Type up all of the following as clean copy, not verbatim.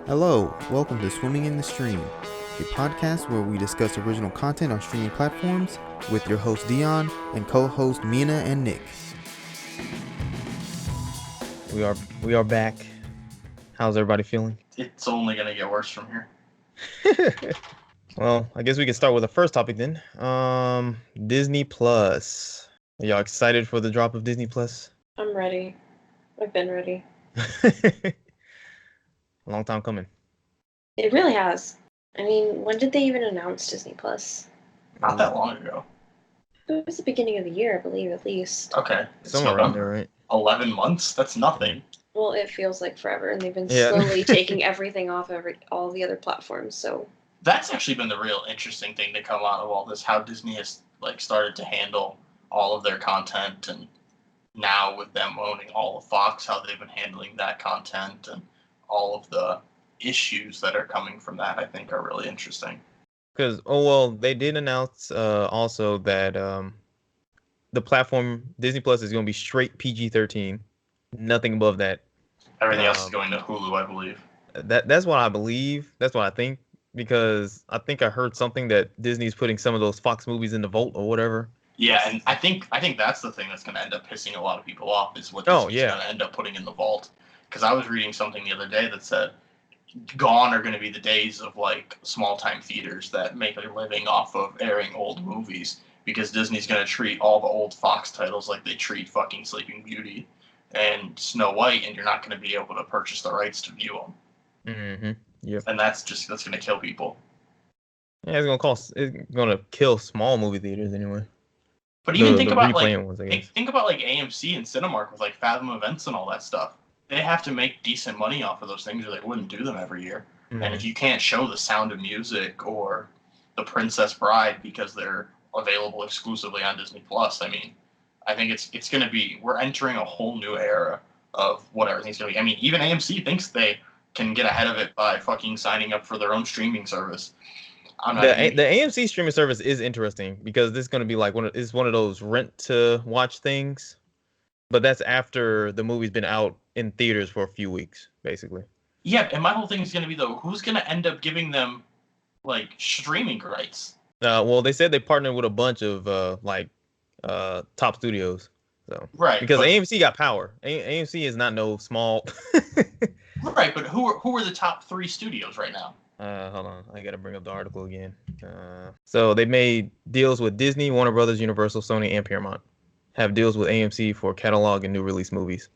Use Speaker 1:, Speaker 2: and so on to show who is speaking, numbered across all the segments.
Speaker 1: Hello, welcome to Swimming in the Stream, a podcast where we discuss original content on streaming platforms with your host Dion and co-host Mina and Nick. We are back. How's everybody feeling?
Speaker 2: It's only gonna get worse from here.
Speaker 1: Well, I guess we can start with the first topic then. Disney Plus. Are y'all excited for the drop of Disney Plus?
Speaker 3: I'm ready. I've been ready.
Speaker 1: A long time coming.
Speaker 3: It really has. I mean, when did they even announce Disney Plus?
Speaker 2: Not that long ago.
Speaker 3: It was the beginning of the year, I believe, at least.
Speaker 2: Okay.
Speaker 1: Somewhere around there, right?
Speaker 2: 11 months? That's nothing.
Speaker 3: Well, it feels like forever, and they've been slowly taking everything off all the other platforms, so...
Speaker 2: That's actually been the real interesting thing to come out of all this, how Disney has started to handle all of their content, and now with them owning all of Fox, how they've been handling that content, and all of the issues that are coming from that, I think, are really interesting.
Speaker 1: Because, they did announce also that the platform Disney Plus is going to be straight PG-13, nothing above that.
Speaker 2: Everything else is going to Hulu, I believe.
Speaker 1: That's what I believe. That's what I think. Because I think I heard something that Disney's putting some of those Fox movies in the vault or whatever.
Speaker 2: Yeah, and I think that's the thing that's going to end up pissing a lot of people off is what Disney's going to end up putting in the vault. Because I was reading something the other day that said, gone are going to be the days of small-time theaters that make a living off of airing old movies, because Disney's going to treat all the old Fox titles like they treat fucking Sleeping Beauty and Snow White, and you're not going to be able to purchase the rights to view them.
Speaker 1: Mm-hmm. Yep.
Speaker 2: And that's going to kill people.
Speaker 1: Yeah, it's going to kill small movie theaters anyway.
Speaker 2: But even think about AMC and Cinemark with Fathom Events and all that stuff. They have to make decent money off of those things, or they wouldn't do them every year. Mm-hmm. And if you can't show The Sound of Music or The Princess Bride because they're available exclusively on Disney Plus, I mean, I think it's going to be, we're entering a whole new era of what everything's going to be. I mean, even AMC thinks they can get ahead of it by fucking signing up for their own streaming service.
Speaker 1: The AMC streaming service is interesting because this is going to be one of those rent to watch things, but that's after the movie's been out in theaters for a few weeks, basically.
Speaker 2: Yeah, and my whole thing is going to be, though, who's going to end up giving them streaming rights?
Speaker 1: They said they partnered with a bunch of top studios. So
Speaker 2: right,
Speaker 1: because AMC got power. AMC is not no small.
Speaker 2: Right, but who are the top 3 studios right now?
Speaker 1: Hold on, I gotta bring up the article again. So they made deals with Disney, Warner Brothers, Universal, Sony, and Paramount. Have deals with AMC for catalog and new release movies.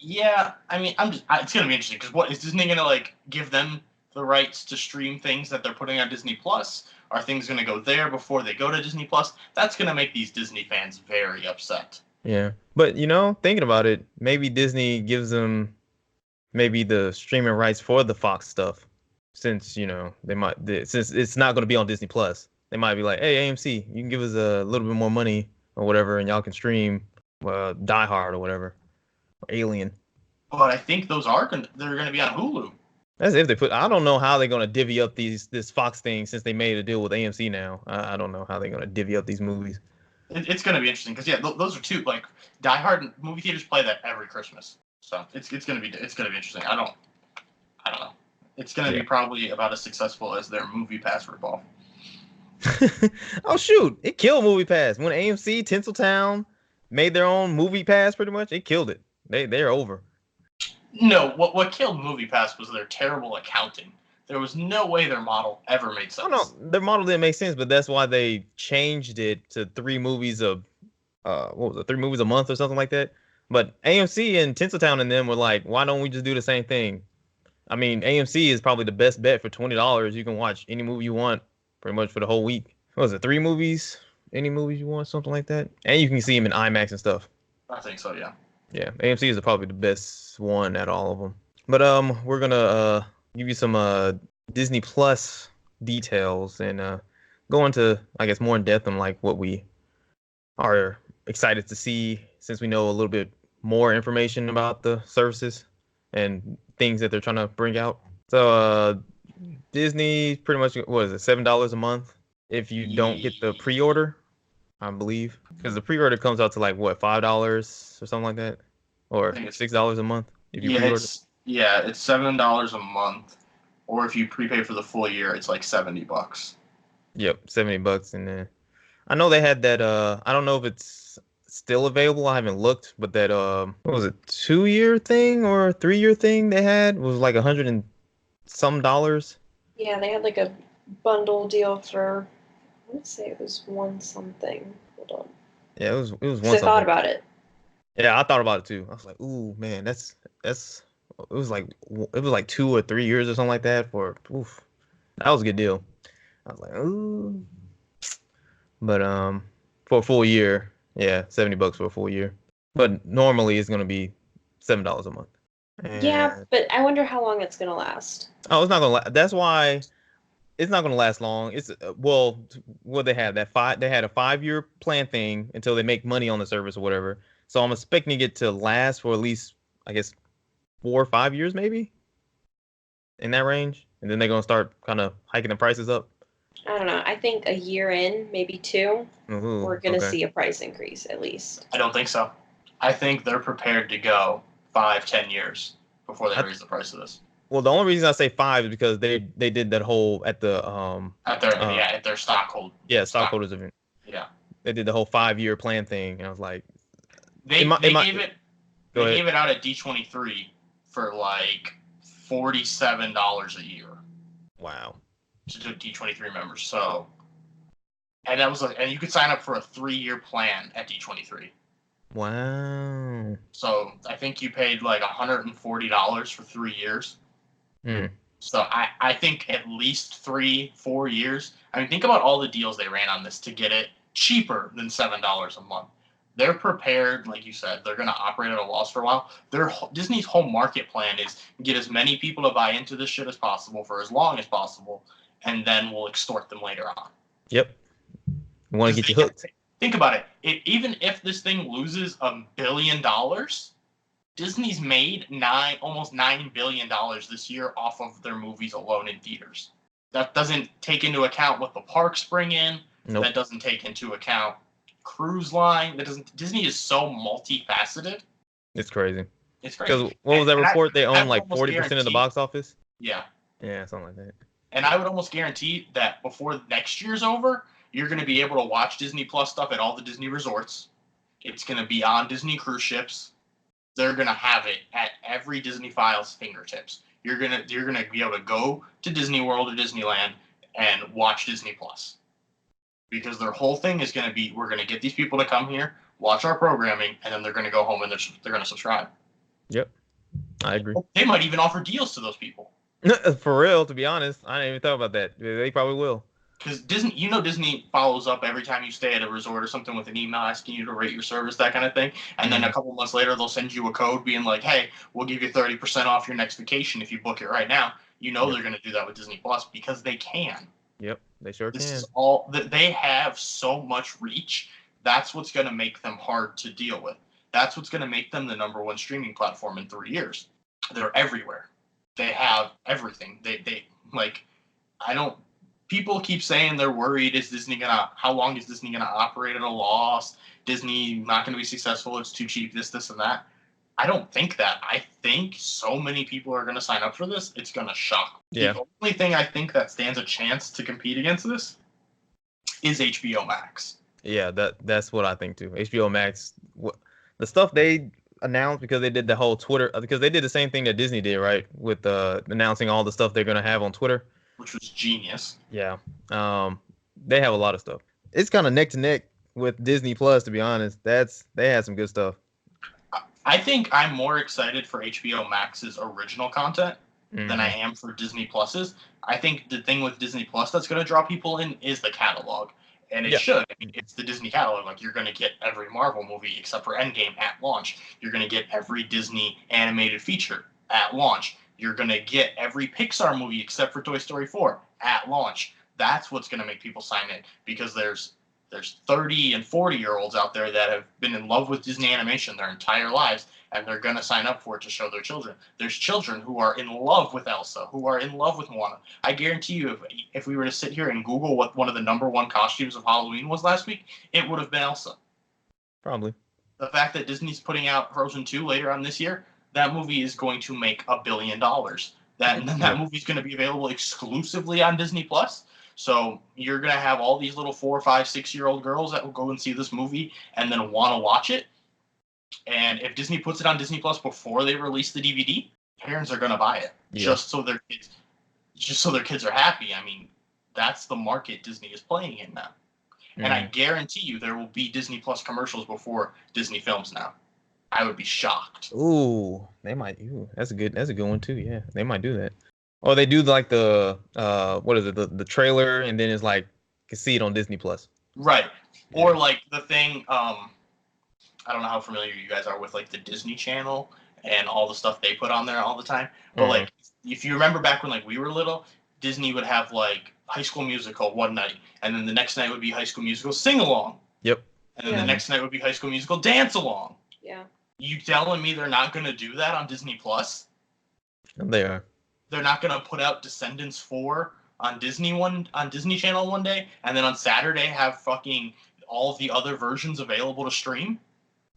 Speaker 2: Yeah, I mean, it's gonna be interesting because what is Disney gonna give them the rights to stream things that they're putting on Disney Plus? Are things gonna go there before they go to Disney Plus? That's gonna make these Disney fans very upset.
Speaker 1: Yeah, but thinking about it, maybe Disney gives them maybe the streaming rights for the Fox stuff, since since it's not going to be on Disney Plus, they might be like, hey, AMC, you can give us a little bit more money or whatever, and y'all can stream Die Hard or whatever, or Alien.
Speaker 2: But I think they're going to be on Hulu.
Speaker 1: That's if they put. I don't know how they're going to divvy up this Fox thing since they made a deal with AMC now. I don't know how they're going to divvy up these movies.
Speaker 2: It's going to be interesting because those are two Die Hard movie theaters play that every Christmas, so it's going to be interesting. I don't know. It's going to be probably about as successful as their Movie Pass ripoff.
Speaker 1: Oh shoot! It killed Movie Pass when AMC Tinseltown made their own Movie Pass. Pretty much, it killed it. They're over.
Speaker 2: No, what killed Movie Pass was their terrible accounting. There was no way their model ever made sense.
Speaker 1: Oh, no, their model didn't make sense, but that's why they changed it to 3 movies of, 3 movies a month or something like that. But AMC and Tinseltown and them were like, why don't we just do the same thing? I mean, AMC is probably the best bet for $20. You can watch any movie you want pretty much for the whole week. What was it, 3 movies? Any movies you want, something like that? And you can see them in IMAX and stuff.
Speaker 2: I think so, yeah.
Speaker 1: Yeah, AMC is probably the best one at all of them. But we're going to give you some Disney Plus details and go into, I guess, more in depth on what we are excited to see, since we know a little bit more information about the services and things that they're trying to bring out. So Disney pretty much, what is it, $7 a month if you don't get the pre-order, I believe, because the pre-order comes out to $5 or something like that, or $6 a month if you pre-order.
Speaker 2: Yeah, it's $7 a month, or if you prepay for the full year, it's like $70.
Speaker 1: Yep, $70, and then I know they had that. I don't know if it's still available. I haven't looked, but that what was it, 2-year thing or 3-year thing they had was like $100 and some dollars.
Speaker 3: Yeah, they had like a bundle deal for. I want to say it was one something. Hold on.
Speaker 1: Yeah, it was one
Speaker 3: something. I thought about it.
Speaker 1: Yeah, I thought about it too. I was like, ooh, man, that's it was like 2 or 3 years or something like that for oof. That was a good deal. I was like, ooh. But for a full year, yeah, $70 for a full year. But normally it's gonna be $7 a month.
Speaker 3: Yeah, but I wonder how long it's gonna last.
Speaker 1: Oh, it's not gonna. That's why it's not gonna last long. It's well, what they have they had a 5-year plan thing until they make money on the service or whatever. So I'm expecting it to last for at least, I guess, 4 or 5 years, maybe in that range, and then they're gonna start kind of hiking the prices up.
Speaker 3: I don't know. I think a year in, maybe 2,
Speaker 1: Ooh,
Speaker 3: we're gonna see a price increase at least.
Speaker 2: I don't think so. I think they're prepared to go 5-10 years before they raise the price of this.
Speaker 1: Well, the only reason I say 5 is because they did that whole at their
Speaker 2: stockholders.
Speaker 1: Yeah, stockholders event.
Speaker 2: Yeah.
Speaker 1: They did the whole 5-year plan thing, and I was like,
Speaker 2: they gave it out at D23 for like $47 a year.
Speaker 1: Wow.
Speaker 2: To D23 members. So, and that was and you could sign up for a 3-year plan at D23.
Speaker 1: Wow.
Speaker 2: So I think you paid like $140 for 3 years. So I think at least 3-4 years. I mean, think about all the deals they ran on this to get it cheaper than $7 a month. They're prepared, like you said, they're going to operate at a loss for a while. Disney's whole market plan is get as many people to buy into this shit as possible for as long as possible, and then we'll extort them later on.
Speaker 1: Yep. We want to get you hooked.
Speaker 2: Think about it. Even if this thing loses $1 billion, Disney's made almost $9 billion this year off of their movies alone in theaters. That doesn't take into account what the parks bring in.
Speaker 1: Nope.
Speaker 2: That doesn't take into account cruise line. Disney is so multifaceted.
Speaker 1: It's crazy.
Speaker 2: It's crazy.
Speaker 1: Because what was that report? They own like 40% of the box office?
Speaker 2: Yeah.
Speaker 1: Yeah, something like that.
Speaker 2: And I would almost guarantee that before next year's over, you're going to be able to watch Disney Plus stuff at all the Disney resorts. It's going to be on Disney cruise ships. They're going to have it at every Disney Files fingertips. You're going to be able to go to Disney World or Disneyland and watch Disney Plus. Because their whole thing is going to be, we're going to get these people to come here, watch our programming, and then they're going to go home and they're going to subscribe.
Speaker 1: Yep. I agree.
Speaker 2: They might even offer deals to those people.
Speaker 1: For real, to be honest, I didn't even thought about that. They probably will.
Speaker 2: Because Disney follows up every time you stay at a resort or something with an email asking you to rate your service, that kind of thing. And then a couple months later, they'll send you a code being like, hey, we'll give you 30% off your next vacation if you book it right now. They're going to do that with Disney Plus because they can.
Speaker 1: Yep, they sure can.
Speaker 2: This is all that they have so much reach. That's what's going to make them hard to deal with. That's what's going to make them the #1 streaming platform in 3 years. They're everywhere. They have everything. People keep saying they're worried. How long is Disney gonna operate at a loss? Disney not gonna be successful. It's too cheap. This, and that. I don't think that. I think so many people are gonna sign up for this. It's gonna shock.
Speaker 1: Yeah.
Speaker 2: The only thing I think that stands a chance to compete against this is HBO Max.
Speaker 1: Yeah, that's what I think too. HBO Max, the stuff they announced, because they did the whole Twitter, because they did the same thing that Disney did, right? With announcing all the stuff they're gonna have on Twitter.
Speaker 2: Which was genius.
Speaker 1: Yeah. They have a lot of stuff. It's kind of neck to neck with Disney Plus, to be honest. They had some good stuff.
Speaker 2: I think I'm more excited for HBO Max's original content than I am for Disney Plus's. I think the thing with Disney Plus that's going to draw people in is the catalog. And it should. I mean, it's the Disney catalog. Like, you're going to get every Marvel movie except for Endgame at launch. You're going to get every Disney animated feature at launch. You're going to get every Pixar movie except for Toy Story 4 at launch. That's what's going to make people sign in, because there's 30 and 40-year-olds out there that have been in love with Disney animation their entire lives, and they're going to sign up for it to show their children. There's children who are in love with Elsa, who are in love with Moana. I guarantee you, if we were to sit here and Google what one of the #1 costumes of Halloween was last week, it would have been Elsa.
Speaker 1: Probably.
Speaker 2: The fact that Disney's putting out Frozen 2 later on this year, that movie is going to make $1 billion. That movie's going to be available exclusively on Disney Plus. So you're going to have all these little 4, 5, 6-year-old girls that will go and see this movie and then want to watch it. And if Disney puts it on Disney Plus before they release the DVD, parents are going to buy it just so their kids are happy. I mean, that's the market Disney is playing in now. Mm. And I guarantee you there will be Disney Plus commercials before Disney films now. I would be shocked.
Speaker 1: Ooh, they might. Ooh, that's a good one too. Yeah, they might do that. Or they do like the what is it? The trailer, and then it's like you can see it on Disney Plus.
Speaker 2: Right. Yeah. Or like the thing. I don't know how familiar you guys are with like the Disney Channel and all the stuff they put on there all the time. But like, if you remember back when like we were little, Disney would have like High School Musical one night, and then the next night would be High School Musical Sing Along.
Speaker 1: Yep.
Speaker 2: And then the next night would be High School Musical Dance Along.
Speaker 3: Yeah.
Speaker 2: You telling me they're not going to do that on Disney Plus?
Speaker 1: They are.
Speaker 2: They're not going to put out Descendants 4 on Disney Channel one day, and then on Saturday have fucking all of the other versions available to stream?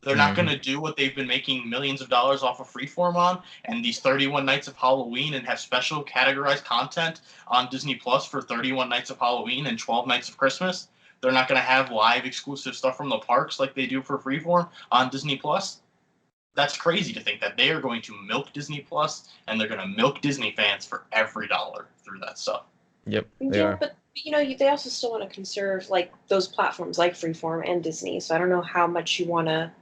Speaker 2: They're not going to do what they've been making millions of dollars off of Freeform on, and these 31 Nights of Halloween, and have special categorized content on Disney Plus for 31 Nights of Halloween and 12 Nights of Christmas. They're not going to have live exclusive stuff from the parks like they do for Freeform on Disney Plus. That's crazy to think that they are going to milk Disney Plus, and they're going to milk Disney fans for every dollar through that stuff.
Speaker 1: Yep.
Speaker 3: But they also still want to conserve like those platforms like Freeform and Disney. So I don't know how much you want to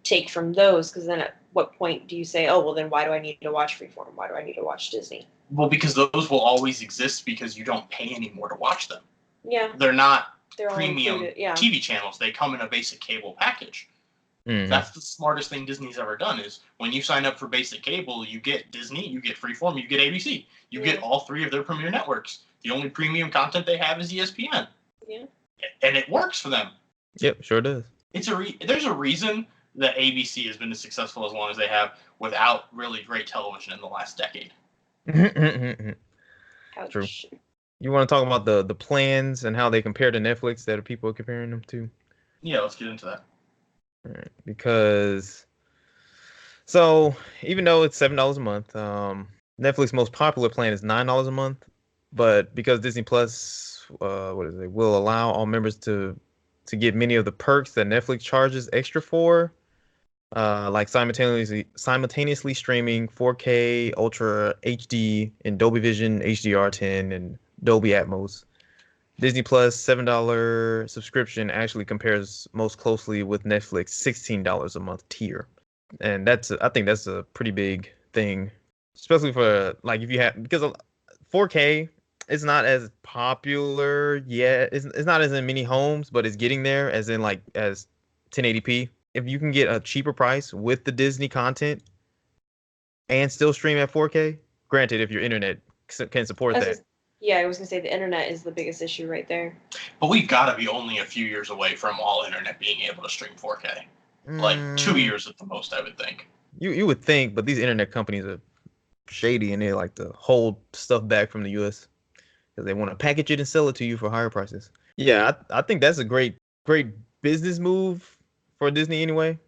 Speaker 3: take from those, because then at what point do you say, oh well, then why do I need to watch Freeform? Why do I need to watch Disney?
Speaker 2: Well, because those will always exist because you don't pay anymore to watch them.
Speaker 3: Yeah.
Speaker 2: They're not
Speaker 3: They're
Speaker 2: premium TV channels. They come in a basic cable package. That's the smartest thing Disney's ever done, is when you sign up for basic cable, you get Disney, you get Freeform, you get ABC. You get all three of their premier networks. The only premium content they have is ESPN.
Speaker 3: Yeah.
Speaker 2: And it works for them.
Speaker 1: Yep, sure does.
Speaker 2: There's a reason that ABC has been as successful as long as they have without really great television in the last decade.
Speaker 1: True. You want to talk about the plans and how they compare to Netflix that people are comparing them to?
Speaker 2: Yeah, let's get into that.
Speaker 1: All right, because so even though it's $7 a month, Netflix's most popular plan is $9 a month, but because Disney Plus, will allow all members to get many of the perks that Netflix charges extra for, like simultaneously streaming 4K, Ultra HD, and Dolby Vision, HDR10, and Dolby Atmos. Disney Plus $7 subscription actually compares most closely with Netflix $16 a month tier, and I think that's a pretty big thing, especially for like if you have, because 4K is not as popular yet. It's not as in many homes, but it's getting there as 1080p. If you can get a cheaper price with the Disney content and still stream at 4K, granted, if your internet can support that.
Speaker 3: Yeah, I was going to say the internet is the biggest issue right there.
Speaker 2: But we've got to be only a few years away from all internet being able to stream 4K. Like 2 years at the most, I would think.
Speaker 1: You would think, but these internet companies are shady, and they like to hold stuff back from the US because they want to package it and sell it to you for higher prices. Yeah, I think that's a great business move for Disney anyway,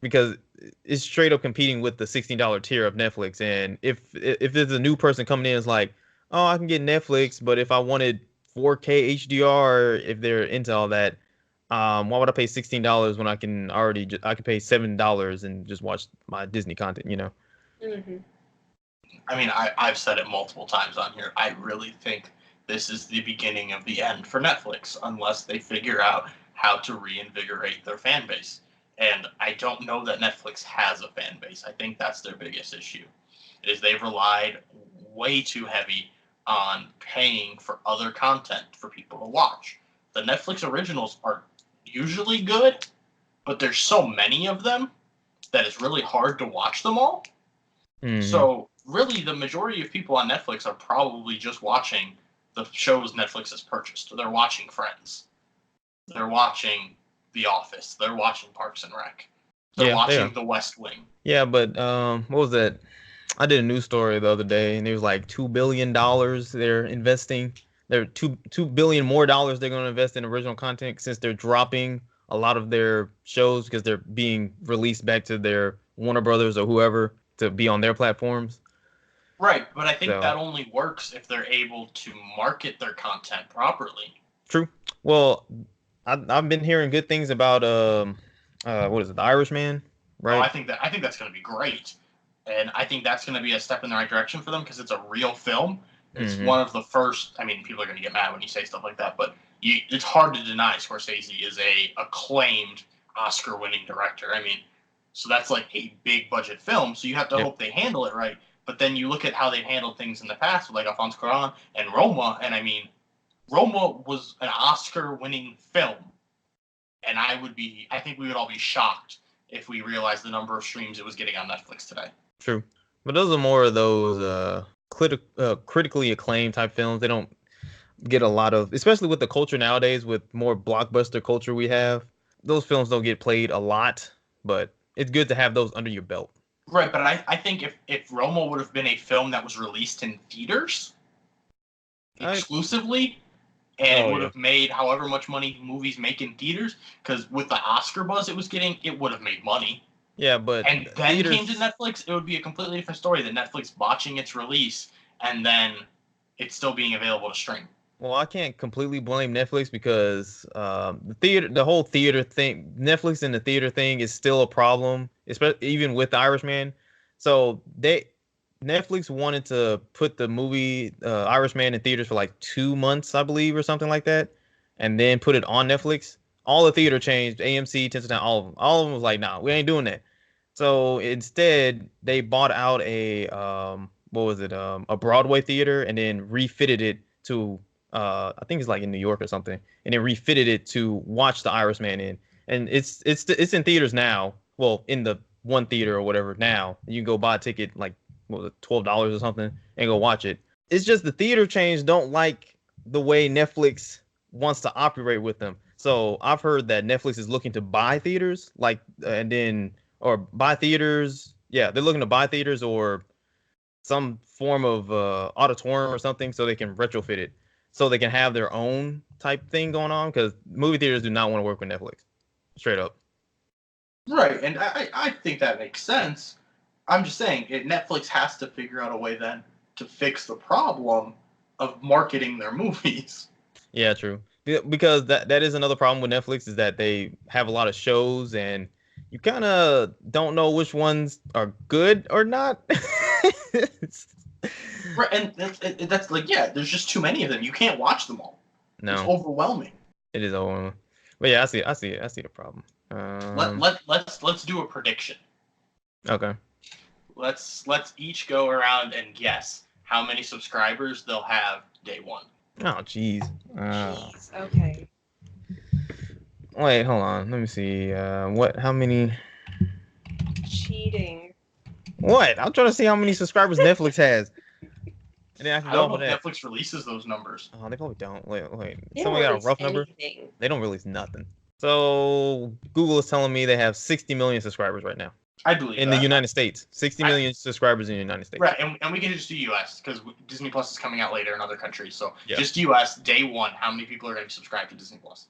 Speaker 1: because it's straight up competing with the $16 tier of Netflix. And if there's a new person coming in, it's like, oh, I can get Netflix, but if I wanted 4K HDR, if they're into all that, why would I pay $16 when I can pay $7 and just watch my Disney content,
Speaker 3: Mm-hmm.
Speaker 2: I mean, I've said it multiple times on here. I really think this is the beginning of the end for Netflix, unless they figure out how to reinvigorate their fan base. And I don't know that Netflix has a fan base. I think that's their biggest issue, is they've relied way too heavy on paying for other content for people to watch. The Netflix originals are usually good, but there's so many of them that it's really hard to watch them all. So really the majority of people on Netflix are probably just watching the shows Netflix has purchased. They're watching Friends. They're watching The Office. They're watching Parks and Rec. They're watching The West Wing.
Speaker 1: Yeah, but what was that? I did a news story the other day, and it was like $2 billion they're investing. They're $2 billion more dollars they're going to invest in original content, since they're dropping a lot of their shows because they're being released back to their Warner Brothers or whoever to be on their platforms.
Speaker 2: Right, but I think that only works if they're able to market their content properly.
Speaker 1: True. Well, I've been hearing good things about what is it, The Irishman, right?
Speaker 2: Oh, I think that's going to be great, and I think that's going to be a step in the right direction for them because it's a real film. It's one of the first. I mean, people are going to get mad when you say stuff like that, but it's hard to deny Scorsese is a acclaimed Oscar-winning director. I mean, so that's like a big budget film. So you have to hope they handle it right. But then you look at how they've handled things in the past with like Alfonso Cuarón and Roma, and I mean, Roma was an Oscar-winning film, and I think we would all be shocked if we realized the number of streams it was getting on Netflix today.
Speaker 1: True, but those are more of those critically acclaimed type films. They don't get a lot of, especially with the culture nowadays, with more blockbuster culture we have. Those films don't get played a lot, but it's good to have those under your belt.
Speaker 2: Right, but I think if Roma would have been a film that was released in theaters exclusively, and it would have made however much money movies make in theaters, because with the Oscar buzz it was getting, it would have made money.
Speaker 1: Yeah, but
Speaker 2: and then theaters came to Netflix, it would be a completely different story than Netflix botching its release and then it's still being available to stream.
Speaker 1: Well, I can't completely blame Netflix because the whole theater thing, Netflix and the theater thing is still a problem, especially even with The Irishman. So Netflix wanted to put the movie Irishman in theaters for like 2 months, I believe, or something like that, and then put it on Netflix. All the theater changed, AMC, 10%, all of them was like, nah, we ain't doing that. So instead, they bought out a a Broadway theater and then refitted it to I think it's like in New York or something, and then refitted it to watch The Irishman in, and it's in theaters now. Well, in the one theater or whatever now, you can go buy a ticket like what was it, $12 or something, and go watch it. It's just the theater chains don't like the way Netflix wants to operate with them. So I've heard that Netflix is looking to buy theaters, or buy theaters. Yeah, they're looking to buy theaters or some form of auditorium or something, so they can retrofit it, so they can have their own type thing going on, because movie theaters do not want to work with Netflix. Straight up.
Speaker 2: Right, and I think that makes sense. I'm just saying, Netflix has to figure out a way then to fix the problem of marketing their movies.
Speaker 1: Yeah, true. Because that is another problem with Netflix, is that they have a lot of shows, and you kind of don't know which ones are good or not.
Speaker 2: Right, and that's like, yeah, there's just too many of them. You can't watch them all. No, it's overwhelming.
Speaker 1: It is overwhelming. But yeah, I see the problem.
Speaker 2: Let's do a prediction.
Speaker 1: Okay.
Speaker 2: Let's each go around and guess how many subscribers they'll have day one.
Speaker 1: Oh, jeez.
Speaker 3: Okay.
Speaker 1: Wait, hold on. Let me see. How many?
Speaker 3: Cheating.
Speaker 1: What? I'm trying to see how many subscribers Netflix has. And then
Speaker 2: I don't know if Netflix releases those numbers.
Speaker 1: Oh, they probably don't. Wait. Someone got a rough number? They don't release nothing. So Google is telling me they have 60 million subscribers right now.
Speaker 2: I believe
Speaker 1: in the United States. 60 million subscribers in the United States.
Speaker 2: Right, and we can just do US because Disney Plus is coming out later in other countries. So just US, day one, how many people are going to be subscribed to Disney Plus?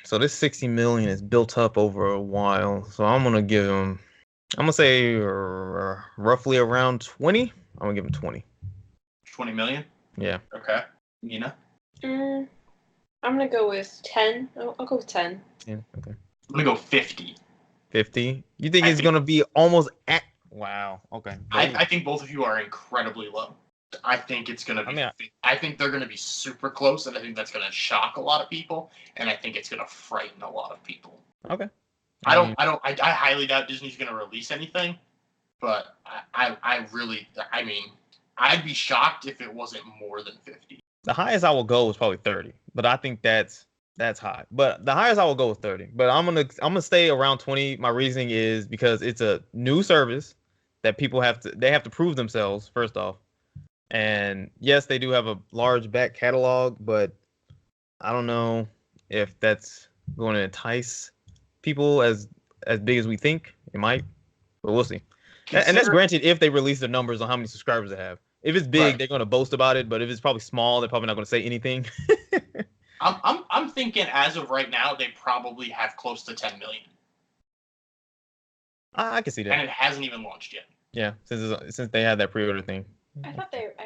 Speaker 1: So this 60 million is built up over a while. So I'm going to say roughly around 20. I'm going to give them 20.
Speaker 2: 20 million?
Speaker 1: Yeah.
Speaker 2: Okay. Mina?
Speaker 3: I'm going to go with 10. I'll go with 10.
Speaker 1: Yeah, okay.
Speaker 2: I'm going to go 50.
Speaker 1: 50? You think it's going to be almost at... Wow. Okay.
Speaker 2: I think both of you are incredibly low. I think it's going to be... I think they're going to be super close, and I think that's going to shock a lot of people, and I think it's going to frighten a lot of people.
Speaker 1: Okay.
Speaker 2: I highly doubt Disney's going to release anything, but I really... I mean, I'd be shocked if it wasn't more than 50.
Speaker 1: The highest I will go is probably 30, but I think that's high. But the highest I will go with 30. But I'm gonna stay around 20. My reasoning is because it's a new service that people have to prove themselves first off. And yes, they do have a large back catalog, but I don't know if that's going to entice people as big as we think. It might, but we'll see. And that's granted if they release the numbers on how many subscribers they have. If it's big, they're going to boast about it. But if it's probably small, they're probably not going to say anything.
Speaker 2: I'm thinking as of right now, they probably have close to 10 million.
Speaker 1: I can see that.
Speaker 2: And it hasn't even launched yet.
Speaker 1: Yeah, since they had that pre-order thing.
Speaker 3: I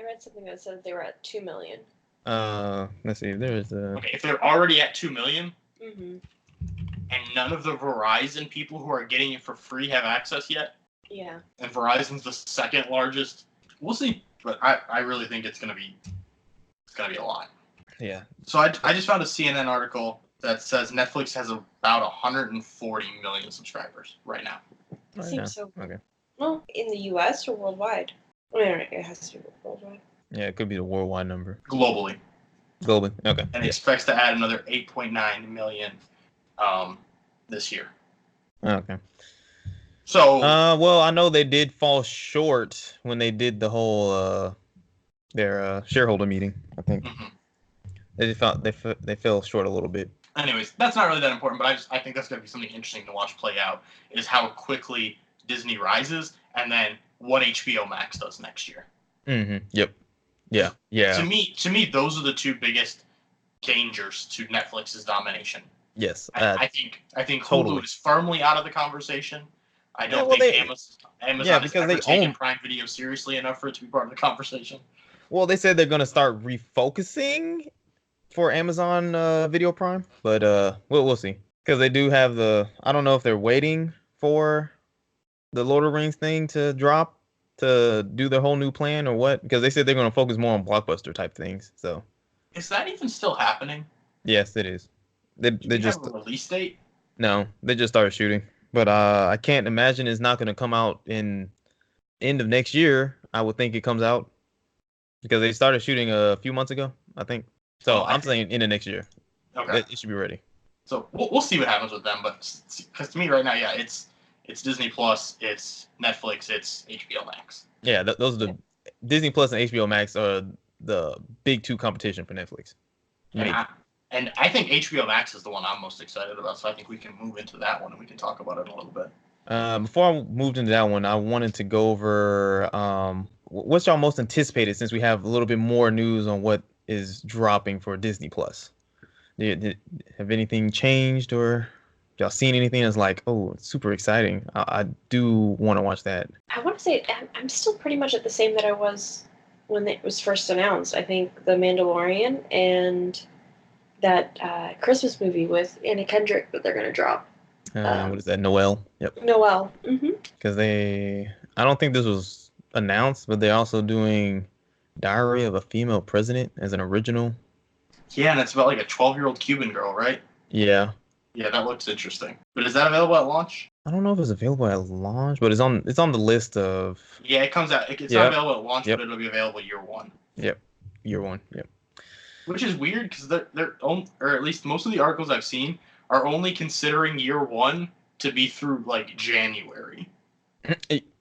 Speaker 3: read something that said they were at 2 million.
Speaker 1: Let's see. There's
Speaker 2: Okay, if they're already at 2 million,
Speaker 3: Mm-hmm.
Speaker 2: and none of the Verizon people who are getting it for free have access yet.
Speaker 3: Yeah.
Speaker 2: And Verizon's the second largest. We'll see, but I really think it's gonna be a lot.
Speaker 1: Yeah.
Speaker 2: So I just found a CNN article that says Netflix has about 140 million subscribers right now.
Speaker 3: Seems so.
Speaker 1: Okay.
Speaker 3: Well, in the U.S. or worldwide? I mean, it has to be worldwide.
Speaker 1: Yeah, it could be the worldwide number.
Speaker 2: Globally.
Speaker 1: Okay.
Speaker 2: And expects to add another 8.9 million this year.
Speaker 1: Okay.
Speaker 2: So
Speaker 1: well, I know they did fall short when they did the whole their shareholder meeting. I think they fell short a little bit.
Speaker 2: Anyways, that's not really that important, but I think that's going to be something interesting to watch play out, is how quickly Disney rises, and then what HBO Max does next year.
Speaker 1: Yep. Yeah.
Speaker 2: To me, those are the two biggest dangers to Netflix's domination.
Speaker 1: Yes.
Speaker 2: I think
Speaker 1: totally.
Speaker 2: Hulu is firmly out of the conversation. I don't think Amazon has ever taken Prime Video seriously enough for it to be part of the conversation.
Speaker 1: Well, they said they're going to start refocusing for Amazon Video Prime, but we'll see, because they do have I don't know if they're waiting for the Lord of the Rings thing to drop to do their whole new plan or what, because they said they're going to focus more on blockbuster type things. So
Speaker 2: is that even still happening?
Speaker 1: Yes, it is. They just
Speaker 2: have a release date?
Speaker 1: No, they just started shooting, but I can't imagine it's not going to come out in end of next year. I would think it comes out because they started shooting a few months ago, I think. So I'm saying into next year.
Speaker 2: Okay.
Speaker 1: It should be ready.
Speaker 2: So we'll see what happens with them, but because to me right now, yeah, it's Disney Plus, it's Netflix, it's HBO Max.
Speaker 1: Yeah, those are the Disney Plus and HBO Max are the big two competition for Netflix.
Speaker 2: And I think HBO Max is the one I'm most excited about, so I think we can move into that one and we can talk about it a little bit.
Speaker 1: Before I moved into that one, I wanted to go over what's y'all most anticipated, since we have a little bit more news on what is dropping for Disney Plus. Have anything changed, or y'all seen anything that's like, oh, it's super exciting? I do want to watch that.
Speaker 3: I want to say I'm still pretty much at the same that I was when it was first announced. I think The Mandalorian and that Christmas movie with Anna Kendrick that they're going to drop.
Speaker 1: What is that? Noelle? Yep.
Speaker 3: Noelle.
Speaker 1: Because I don't think this was announced, but they're also doing Diary of a Female President as an original.
Speaker 2: Yeah, and it's about like a 12-year-old Cuban girl, right?
Speaker 1: Yeah.
Speaker 2: Yeah, that looks interesting. But is that available at launch?
Speaker 1: I don't know if it's available at launch, but it's on the list of.
Speaker 2: Yeah, it comes out. It's not available at launch, but it'll be available year one.
Speaker 1: Yep. Year one. Yep.
Speaker 2: Which is weird because they're or at least most of the articles I've seen are only considering year one to be through like January.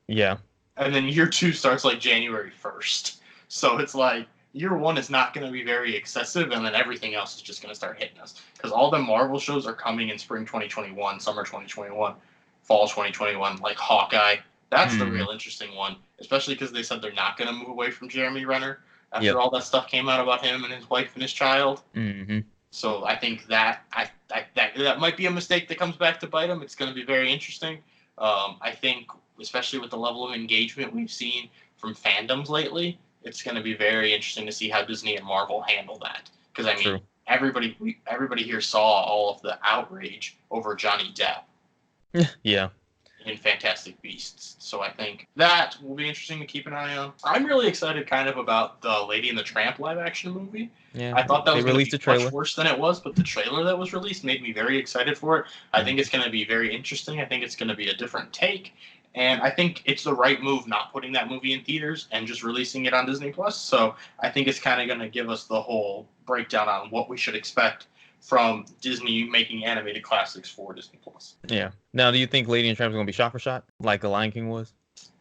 Speaker 1: Yeah.
Speaker 2: And then year two starts like January 1st. So it's like year one is not going to be very excessive, and then everything else is just going to start hitting us. Because all the Marvel shows are coming in spring 2021, summer 2021, fall 2021, like Hawkeye. That's the real interesting one, especially because they said they're not going to move away from Jeremy Renner after all that stuff came out about him and his wife and his child. So I think that that might be a mistake that comes back to bite him. It's going to be very interesting. I think, especially with the level of engagement we've seen from fandoms lately, it's going to be very interesting to see how Disney and Marvel handle that. Because I mean, everybody here saw all of the outrage over Johnny Depp.
Speaker 1: Yeah.
Speaker 2: In Fantastic Beasts. So I think that will be interesting to keep an eye on. I'm really excited kind of about the Lady and the Tramp live action movie.
Speaker 1: Yeah,
Speaker 2: I thought that was going to be much worse than it was, but the trailer that was released made me very excited for it. I think it's going to be very interesting. I think it's going to be a different take. And I think it's the right move not putting that movie in theaters and just releasing it on Disney Plus. So I think it's kind of going to give us the whole breakdown on what we should expect from Disney making animated classics for Disney Plus.
Speaker 1: Yeah. Now, do you think Lady and Tramp is going to be shot for shot like The Lion King was?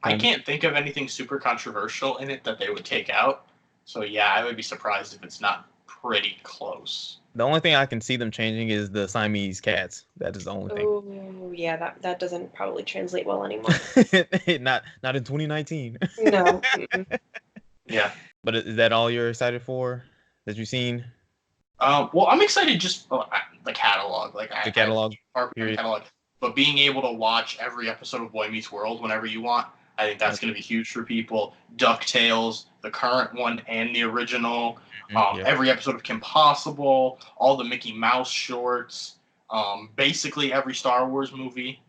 Speaker 2: I can't think of anything super controversial in it that they would take out. So yeah, I would be surprised if it's not pretty close.
Speaker 1: The only thing I can see them changing is the Siamese cats. That is the only thing.
Speaker 3: Oh yeah, that doesn't probably translate well anymore.
Speaker 1: Not in 2019.
Speaker 3: No.
Speaker 2: Yeah.
Speaker 1: But is that all you're excited for that you've seen?
Speaker 2: Well, I'm excited just the catalog,
Speaker 1: the catalog.
Speaker 2: Catalog. But being able to watch every episode of Boy Meets World whenever you want, I I think that's going to be huge for people. DuckTales, the current one and the original, every episode of Kim Possible, all the Mickey Mouse shorts, basically every Star Wars movie.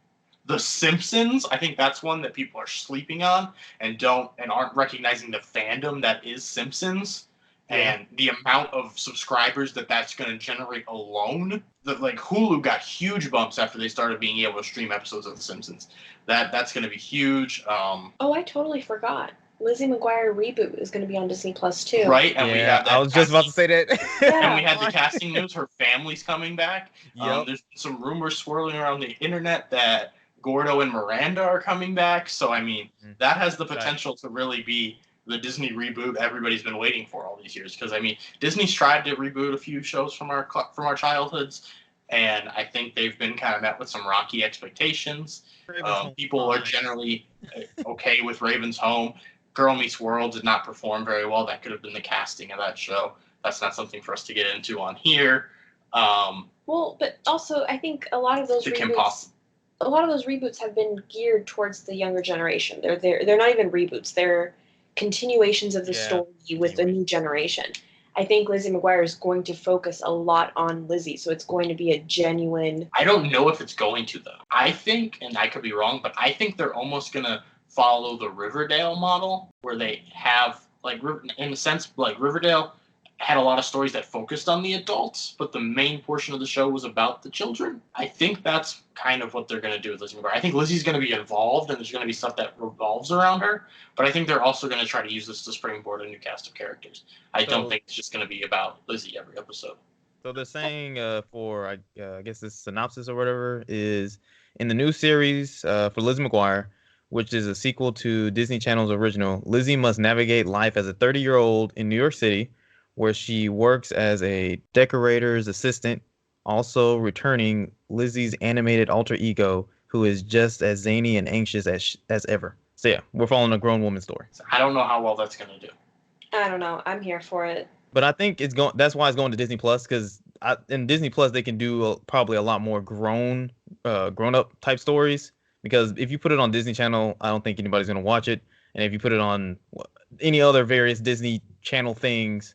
Speaker 2: The Simpsons, I think that's one that people are sleeping on and aren't recognizing the fandom that is Simpsons. And the amount of subscribers that's going to generate alone. Like Hulu got huge bumps after they started being able to stream episodes of The Simpsons. That's going to be huge.
Speaker 3: I totally forgot. Lizzie McGuire reboot is going to be on Disney Plus too.
Speaker 2: Right, and we have that.
Speaker 1: I was just about to say that.
Speaker 2: And we had the casting news. Her family's coming back.
Speaker 1: Yep.
Speaker 2: There's some rumors swirling around the internet that Gordo and Miranda are coming back. So I mean, that has the potential to really be the Disney reboot everybody's been waiting for all these years. Because I mean, Disney's tried to reboot a few shows from our childhoods, and I think they've been kind of met with some rocky expectations. People are generally okay with Raven's Home. Girl Meets World did not perform very well. That could have been the casting of that show. That's not something for us to get into on here.
Speaker 3: Well, but also I think a lot of those reboots have been geared towards the younger generation. They're not even reboots. They're continuations of the story with a new generation. I think Lizzie McGuire is going to focus a lot on Lizzie, so it's going to be a genuine...
Speaker 2: I don't know if it's going to, though. I think, and I could be wrong, but I think they're almost going to follow the Riverdale model, where they have, like, in a sense, like, Riverdale had a lot of stories that focused on the adults, but the main portion of the show was about the children. I think that's kind of what they're going to do with Lizzie McGuire. I think Lizzie's going to be involved, and there's going to be stuff that revolves around her, but I think they're also going to try to use this to springboard a new cast of characters. I don't think it's just going to be about Lizzie every episode.
Speaker 1: So they're saying for, I guess this synopsis or whatever, is in the new series for Lizzie McGuire, which is a sequel to Disney Channel's original, Lizzie must navigate life as a 30-year-old in New York City, where she works as a decorator's assistant, also returning Lizzie's animated alter ego, who is just as zany and anxious as ever. So yeah, we're following a grown woman's story.
Speaker 2: I don't know how well that's going to do.
Speaker 3: I don't know. I'm here for it.
Speaker 1: But I think that's why it's going to Disney Plus, because in Disney Plus they can do probably a lot more grown up type stories. Because if you put it on Disney Channel, I don't think anybody's going to watch it. And if you put it on any other various Disney Channel things,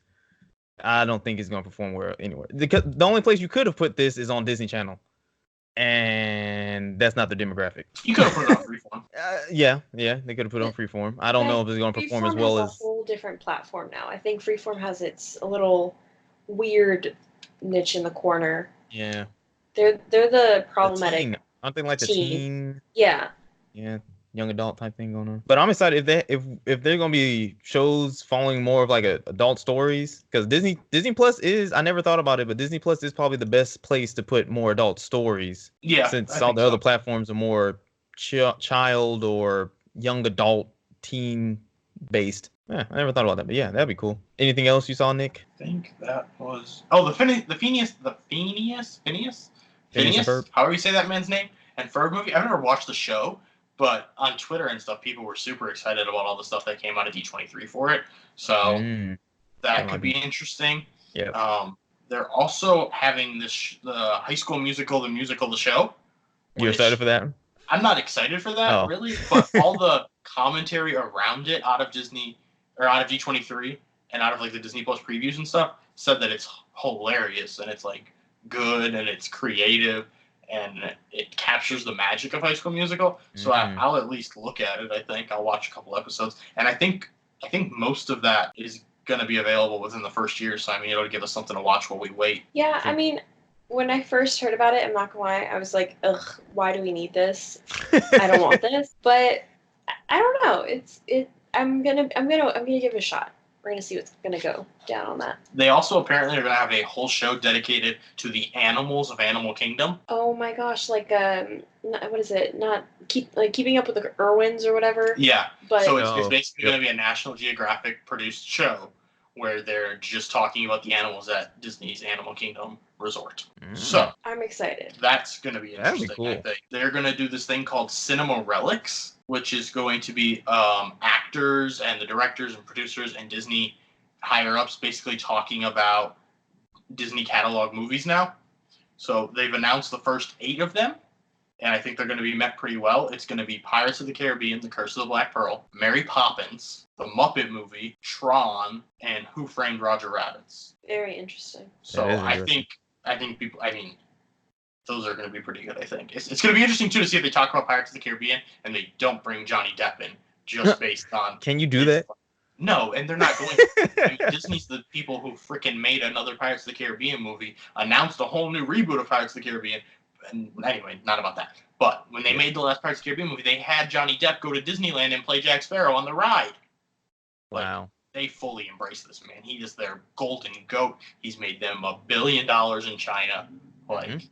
Speaker 1: I don't think it's going to perform well anywhere. The only place you could have put this is on Disney Channel, and that's not the demographic.
Speaker 2: You could have put it on Freeform.
Speaker 1: Yeah, they could have put it on Freeform. I don't know if it's going to perform as well as...
Speaker 3: Freeform has a whole different platform now. I think Freeform has its a little weird niche in the corner.
Speaker 1: Yeah.
Speaker 3: They're the problematic...
Speaker 1: Aren't they like the teen?
Speaker 3: Yeah.
Speaker 1: Yeah. Young adult type thing going on. But I'm excited if they're gonna be shows following more of like adult stories, because Disney Plus is, I never thought about it, but Disney Plus is probably the best place to put more adult stories.
Speaker 2: Yeah,
Speaker 1: since all the other platforms are more child or young adult teen based. Yeah, I never thought about that, but yeah, that'd be cool. Anything else you saw, Nick?
Speaker 2: I think that was Phineas, however you say that man's name, and Ferb movie. I've never watched the show. But on Twitter and stuff, people were super excited about all the stuff that came out of D23 for it. So that could be interesting.
Speaker 1: Yeah.
Speaker 2: They're also having the High School Musical, the show.
Speaker 1: You're excited for that?
Speaker 2: I'm not excited for that, really. But all the commentary around it out of Disney, or out of D23, and out of like the Disney Plus previews and stuff, said that it's hilarious and it's like good and it's creative. And it captures the magic of High School Musical. So I'll at least look at it. I think I'll watch a couple episodes, and I think most of that is going to be available within the first year. So I mean, it'll give us something to watch while we wait.
Speaker 3: Yeah, I mean, when I first heard about it, I'm not gonna lie, I was like, ugh, why do we need this? I don't want this. But I don't know. I'm gonna give it a shot. We're going to see what's going to go down on that.
Speaker 2: They also apparently are going to have a whole show dedicated to the animals of Animal Kingdom.
Speaker 3: Oh my gosh, like, what is it? Not Keeping Up with the Irwins or whatever?
Speaker 2: Yeah.
Speaker 3: But
Speaker 2: so it's basically going to be a National Geographic produced show where they're just talking about the animals at Disney's Animal Kingdom Resort. So
Speaker 3: I'm excited.
Speaker 2: That's going to be interesting.
Speaker 1: That'd be cool.
Speaker 2: I think they're going to do this thing called Cinema Relics, which is going to be actors and the directors and producers and Disney higher-ups basically talking about Disney catalog movies now. So they've announced the first 8 of them, and I think they're going to be met pretty well. It's going to be Pirates of the Caribbean, The Curse of the Black Pearl, Mary Poppins, The Muppet Movie, Tron, and Who Framed Roger Rabbit.
Speaker 3: Very interesting.
Speaker 2: So I think people, those are going to be pretty good, I think. It's going to be interesting, too, to see if they talk about Pirates of the Caribbean and they don't bring Johnny Depp in just based on...
Speaker 1: Can you do that?
Speaker 2: No, and they're not going to. Disney's the people who freaking made another Pirates of the Caribbean movie, announced a whole new reboot of Pirates of the Caribbean. And anyway, not about that. But when they made the last Pirates of the Caribbean movie, they had Johnny Depp go to Disneyland and play Jack Sparrow on the ride.
Speaker 1: Wow.
Speaker 2: They fully embrace this, man. He is their golden goat. He's made them $1 billion in China.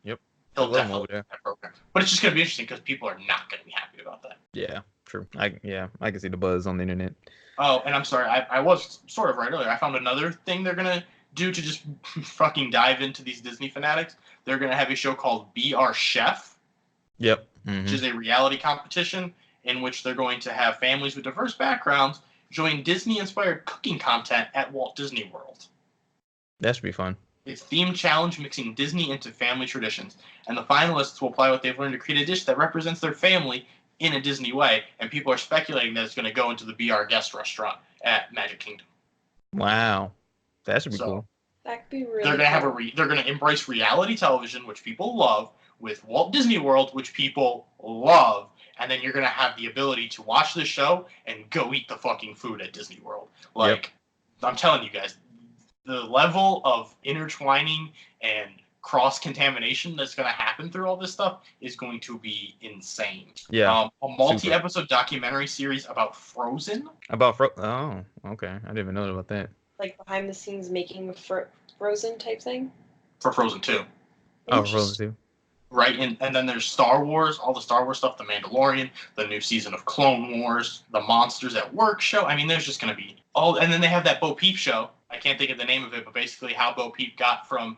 Speaker 1: Yep.
Speaker 2: He'll definitely do that program. But it's just going to be interesting because people are not going to be happy about that.
Speaker 1: Yeah, true. I can see the buzz on the internet.
Speaker 2: Oh, and I'm sorry, I was sort of right earlier. I found another thing they're going to do to just fucking dive into these Disney fanatics. They're going to have a show called Be Our Chef.
Speaker 1: Yep.
Speaker 2: Which is a reality competition in which they're going to have families with diverse backgrounds join Disney-inspired cooking content at Walt Disney World.
Speaker 1: That should be fun.
Speaker 2: It's themed challenge mixing Disney into family traditions. And the finalists will apply what they've learned to create a dish that represents their family in a Disney way, and people are speculating that it's going to go into the Be Our Guest restaurant at Magic Kingdom.
Speaker 1: Wow, that should be cool.
Speaker 3: That could be really.
Speaker 2: They're going to have they're going to embrace reality television, which people love, with Walt Disney World, which people love, and then you're going to have the ability to watch this show and go eat the fucking food at Disney World. I'm telling you guys, the level of intertwining and cross-contamination that's going to happen through all this stuff is going to be insane.
Speaker 1: Yeah.
Speaker 2: A multi-episode documentary series about Frozen.
Speaker 1: Oh, okay. I didn't even know about that.
Speaker 3: Like behind the scenes making Frozen type thing?
Speaker 2: For Frozen 2.
Speaker 1: Oh, Frozen 2.
Speaker 2: Right, and then there's Star Wars, all the Star Wars stuff, The Mandalorian, the new season of Clone Wars, the Monsters at Work show. I mean, there's just going to be all... And then they have that Bo Peep show. I can't think of the name of it, but basically how Bo Peep got from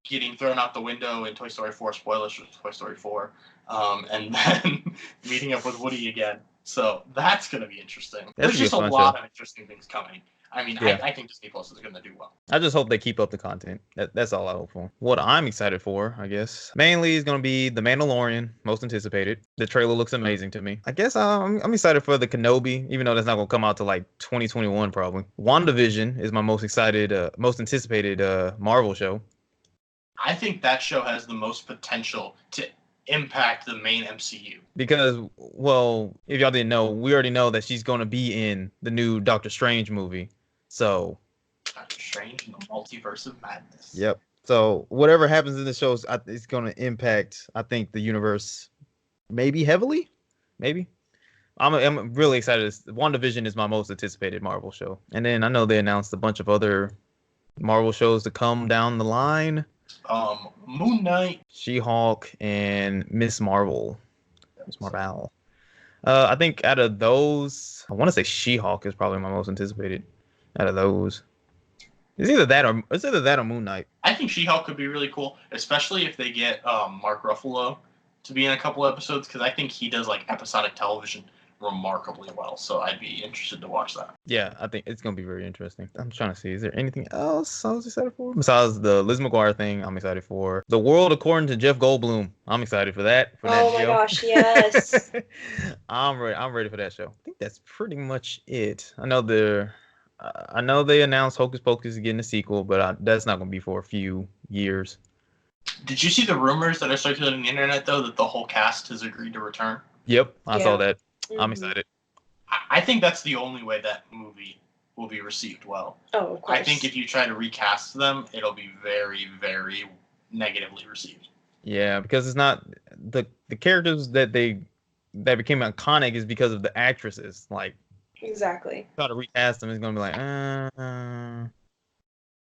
Speaker 2: getting thrown out the window in Toy Story 4, spoilers for Toy Story 4, and then meeting up with Woody again. So that's going to be interesting. There's just a lot of interesting things coming. I mean, yeah. I think Disney Plus is going to do well.
Speaker 1: I just hope they keep up the content. That's all I hope for. What I'm excited for, I guess, mainly is going to be The Mandalorian, most anticipated. The trailer looks amazing to me. I guess I'm excited for the Kenobi, even though that's not going to come out till like 2021 probably. WandaVision is my most anticipated Marvel show.
Speaker 2: I think that show has the most potential to impact the main MCU.
Speaker 1: Because, well, if y'all didn't know, we already know that she's going to be in the new Doctor Strange movie. So,
Speaker 2: Doctor Strange in the Multiverse of Madness.
Speaker 1: Yep. So, whatever happens in the shows, it's going to impact, I think, the universe maybe heavily. Maybe. I'm really excited. WandaVision is my most anticipated Marvel show. And then I know they announced a bunch of other Marvel shows to come down the line.
Speaker 2: Moon Knight,
Speaker 1: She-Hulk, and Miss Marvel. Miss Marvel. I think out of those, I want to say She-Hulk is probably my most anticipated out of those. It's either that or Moon Knight.
Speaker 2: I think She-Hulk could be really cool, especially if they get Mark Ruffalo to be in a couple episodes, because I think he does like episodic television remarkably well. So I'd be interested to watch that.
Speaker 1: Yeah, I think it's gonna be very interesting. I'm trying to see, is there anything else I was excited for besides the Liz McGuire thing? I'm excited for The World According to Jeff Goldblum. I'm excited for that.
Speaker 3: Oh my gosh, yes.
Speaker 1: I'm ready for that show. I think that's pretty much it. I know they announced Hocus Pocus is getting a sequel, but that's not gonna be for a few years.
Speaker 2: Did you see the rumors that are circulating on the internet though that the whole cast has agreed to return?
Speaker 1: Yep, I saw that. I'm excited.
Speaker 2: I think that's the only way that movie will be received well.
Speaker 3: Oh, of course.
Speaker 2: I think if you try to recast them, it'll be very, very negatively received.
Speaker 1: Yeah, because it's not the characters that became iconic is because of the actresses. Like,
Speaker 3: exactly.
Speaker 1: Try to recast them is gonna be like,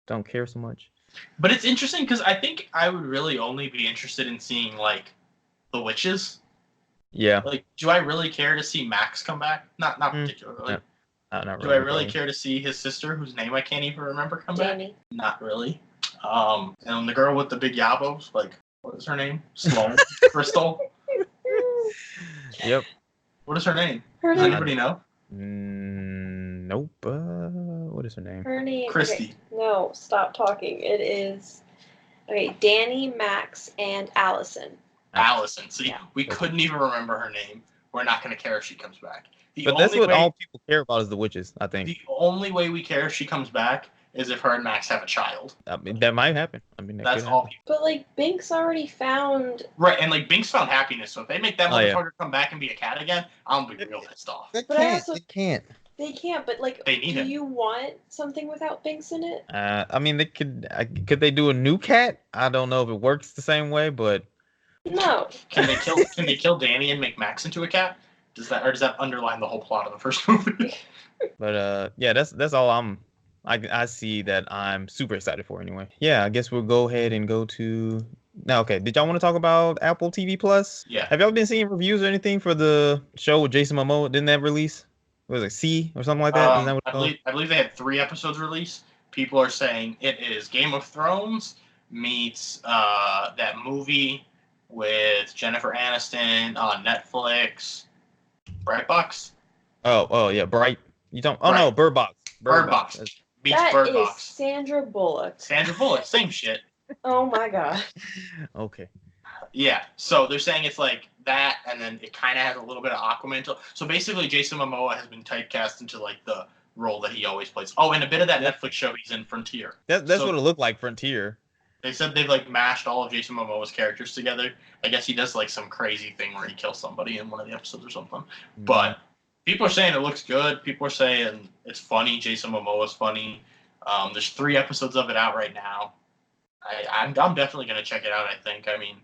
Speaker 1: don't care so much.
Speaker 2: But it's interesting because I think I would really only be interested in seeing like the witches.
Speaker 1: Yeah.
Speaker 2: Like, do I really care to see Max come back? Not particularly.
Speaker 1: No, not really.
Speaker 2: Do I really care to see his sister, whose name I can't even remember, come back? Not really. And the girl with the big yabos, like, what is her name? Sloan? Crystal?
Speaker 1: Yep.
Speaker 2: What is her name? Does anybody know?
Speaker 1: Nope. What is her name?
Speaker 3: Her name.
Speaker 2: Christy.
Speaker 3: Okay. No, stop talking. It is Danny, Max, and Allison.
Speaker 2: Allison. See, we couldn't even remember her name. We're not going to care if she comes back.
Speaker 1: But that's what all people care about is the witches, I think.
Speaker 2: The only way we care if she comes back is if her and Max have a child.
Speaker 1: I mean, that might happen. I mean,
Speaker 2: that's all people.
Speaker 3: But, like, Binks already found...
Speaker 2: Right, and, like, Binks found happiness, so if they make that motherfucker come back and be a cat again, I'm going to be real pissed off.
Speaker 1: They can't.
Speaker 3: They can't, but, like, do you want something without Binks in it?
Speaker 1: I mean, they could they do a new cat? I don't know if it works the same way, but...
Speaker 3: No.
Speaker 2: Can they kill Danny and make Max into a cat? Does that underline the whole plot of the first movie?
Speaker 1: But yeah, that's all I see that I'm super excited for anyway. Yeah, I guess we'll go ahead and go to now. Okay, did y'all want to talk about Apple TV Plus?
Speaker 2: Yeah.
Speaker 1: Have y'all been seeing reviews or anything for the show with Jason Momoa? Didn't that release? Was it C or something like that? Isn't that what
Speaker 2: I believe they had 3 episodes released. People are saying it is Game of Thrones meets that movie with Jennifer Aniston on Netflix. Brightbox?
Speaker 1: Oh yeah, Bright. You don't? Oh no, Bird Box.
Speaker 2: Bird Box. Beats
Speaker 3: that
Speaker 2: Bird
Speaker 3: is
Speaker 2: Box.
Speaker 3: Sandra Bullock.
Speaker 2: Sandra Bullock, same shit.
Speaker 3: Oh my god.
Speaker 1: Okay.
Speaker 2: Yeah, so they're saying it's like that, and then it kind of has a little bit of Aquaman. So basically, Jason Momoa has been typecast into like the role that he always plays. Oh, and a bit of that Netflix show he's in, Frontier.
Speaker 1: That's what it looked like, Frontier.
Speaker 2: They said they've like mashed all of Jason Momoa's characters together. I guess he does like some crazy thing where he kills somebody in one of the episodes or something. Mm-hmm. But people are saying it looks good. People are saying it's funny. Jason Momoa's funny. There's 3 episodes of it out right now. I'm definitely gonna check it out. I think. I mean,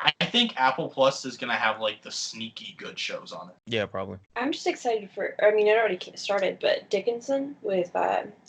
Speaker 2: I think Apple Plus is gonna have like the sneaky good shows on it.
Speaker 1: Yeah, probably.
Speaker 3: I'm just excited for. I mean, it already started, but Dickinson with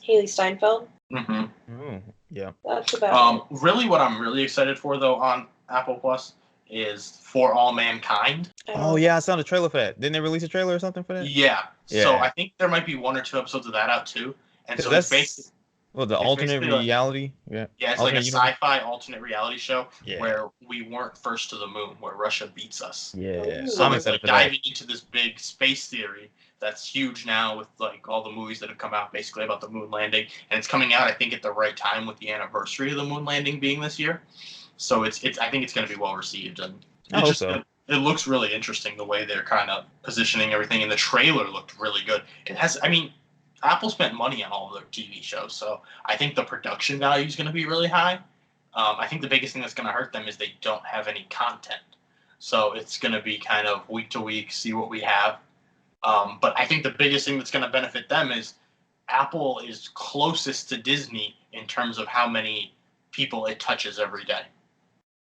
Speaker 3: Haley Steinfeld.
Speaker 2: Mm-hmm.
Speaker 1: Yeah.
Speaker 3: That's about.
Speaker 2: Really, what I'm really excited for though on Apple Plus is For All Mankind.
Speaker 1: Oh yeah, I saw the trailer for that. Didn't they release a trailer or something for that?
Speaker 2: Yeah. So I think there might be 1 or 2 episodes of that out too. And so it's basically
Speaker 1: the alternate reality.
Speaker 2: Yeah, it's like a sci-fi alternate reality show where we weren't first to the moon, where Russia beats us.
Speaker 1: Yeah.
Speaker 2: So I'm excited for diving into this big space theory that's huge now with like all the movies that have come out basically about the moon landing, and it's coming out I think at the right time with the anniversary of the moon landing being this year. So it's I think it's going to be well received, and it looks really interesting the way they're kind of positioning everything, and the trailer looked really good. It has, I mean, Apple spent money on all of their TV shows, so I think the production value is going to be really high. I think the biggest thing that's going to hurt them is they don't have any content. So it's going to be kind of week to week, see what we have. But I think the biggest thing that's going to benefit them is Apple is closest to Disney in terms of how many people it touches every day.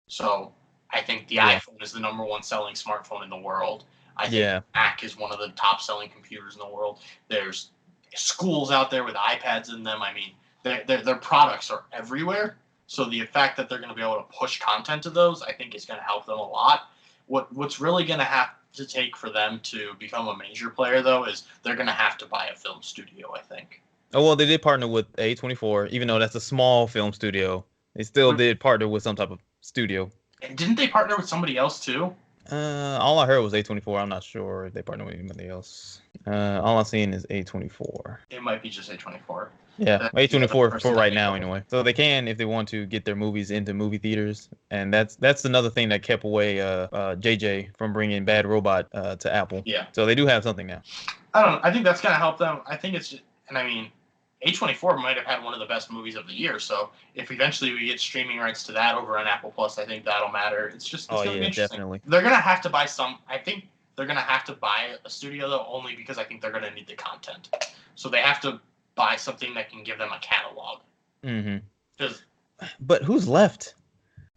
Speaker 2: So I think the iPhone is the #1 selling smartphone in the world. I think Mac is one of the top selling computers in the world. There's schools out there with iPads in them. I mean, their products are everywhere. So the fact that they're going to be able to push content to those, I think is going to help them a lot. What's really going to have to take for them to become a major player, though, is they're going to have to buy a film studio, I think.
Speaker 1: Oh, well, they did partner with A24, even though that's a small film studio. They still did partner with some type of studio.
Speaker 2: And didn't they partner with somebody else, too?
Speaker 1: All I heard was A24. I'm not sure if they partner with anybody else. All I've seen is A24.
Speaker 2: It might be just A24.
Speaker 1: Yeah, A24 for right now, anyway. So they can, if they want to, get their movies into movie theaters, and that's another thing that kept away JJ from bringing Bad Robot to Apple.
Speaker 2: Yeah.
Speaker 1: So they do have something now.
Speaker 2: I don't know. I think that's gonna help them. I think it's just, and I mean, A24 might have had one of the best movies of the year. So if eventually we get streaming rights to that over on Apple Plus, I think that'll matter. It's gonna be interesting.
Speaker 1: Definitely.
Speaker 2: They're gonna have to buy some. I think they're gonna have to buy a studio though, only because I think they're gonna need the content. So they have to buy something that can give them a catalog.
Speaker 1: Mm-hmm. But who's left?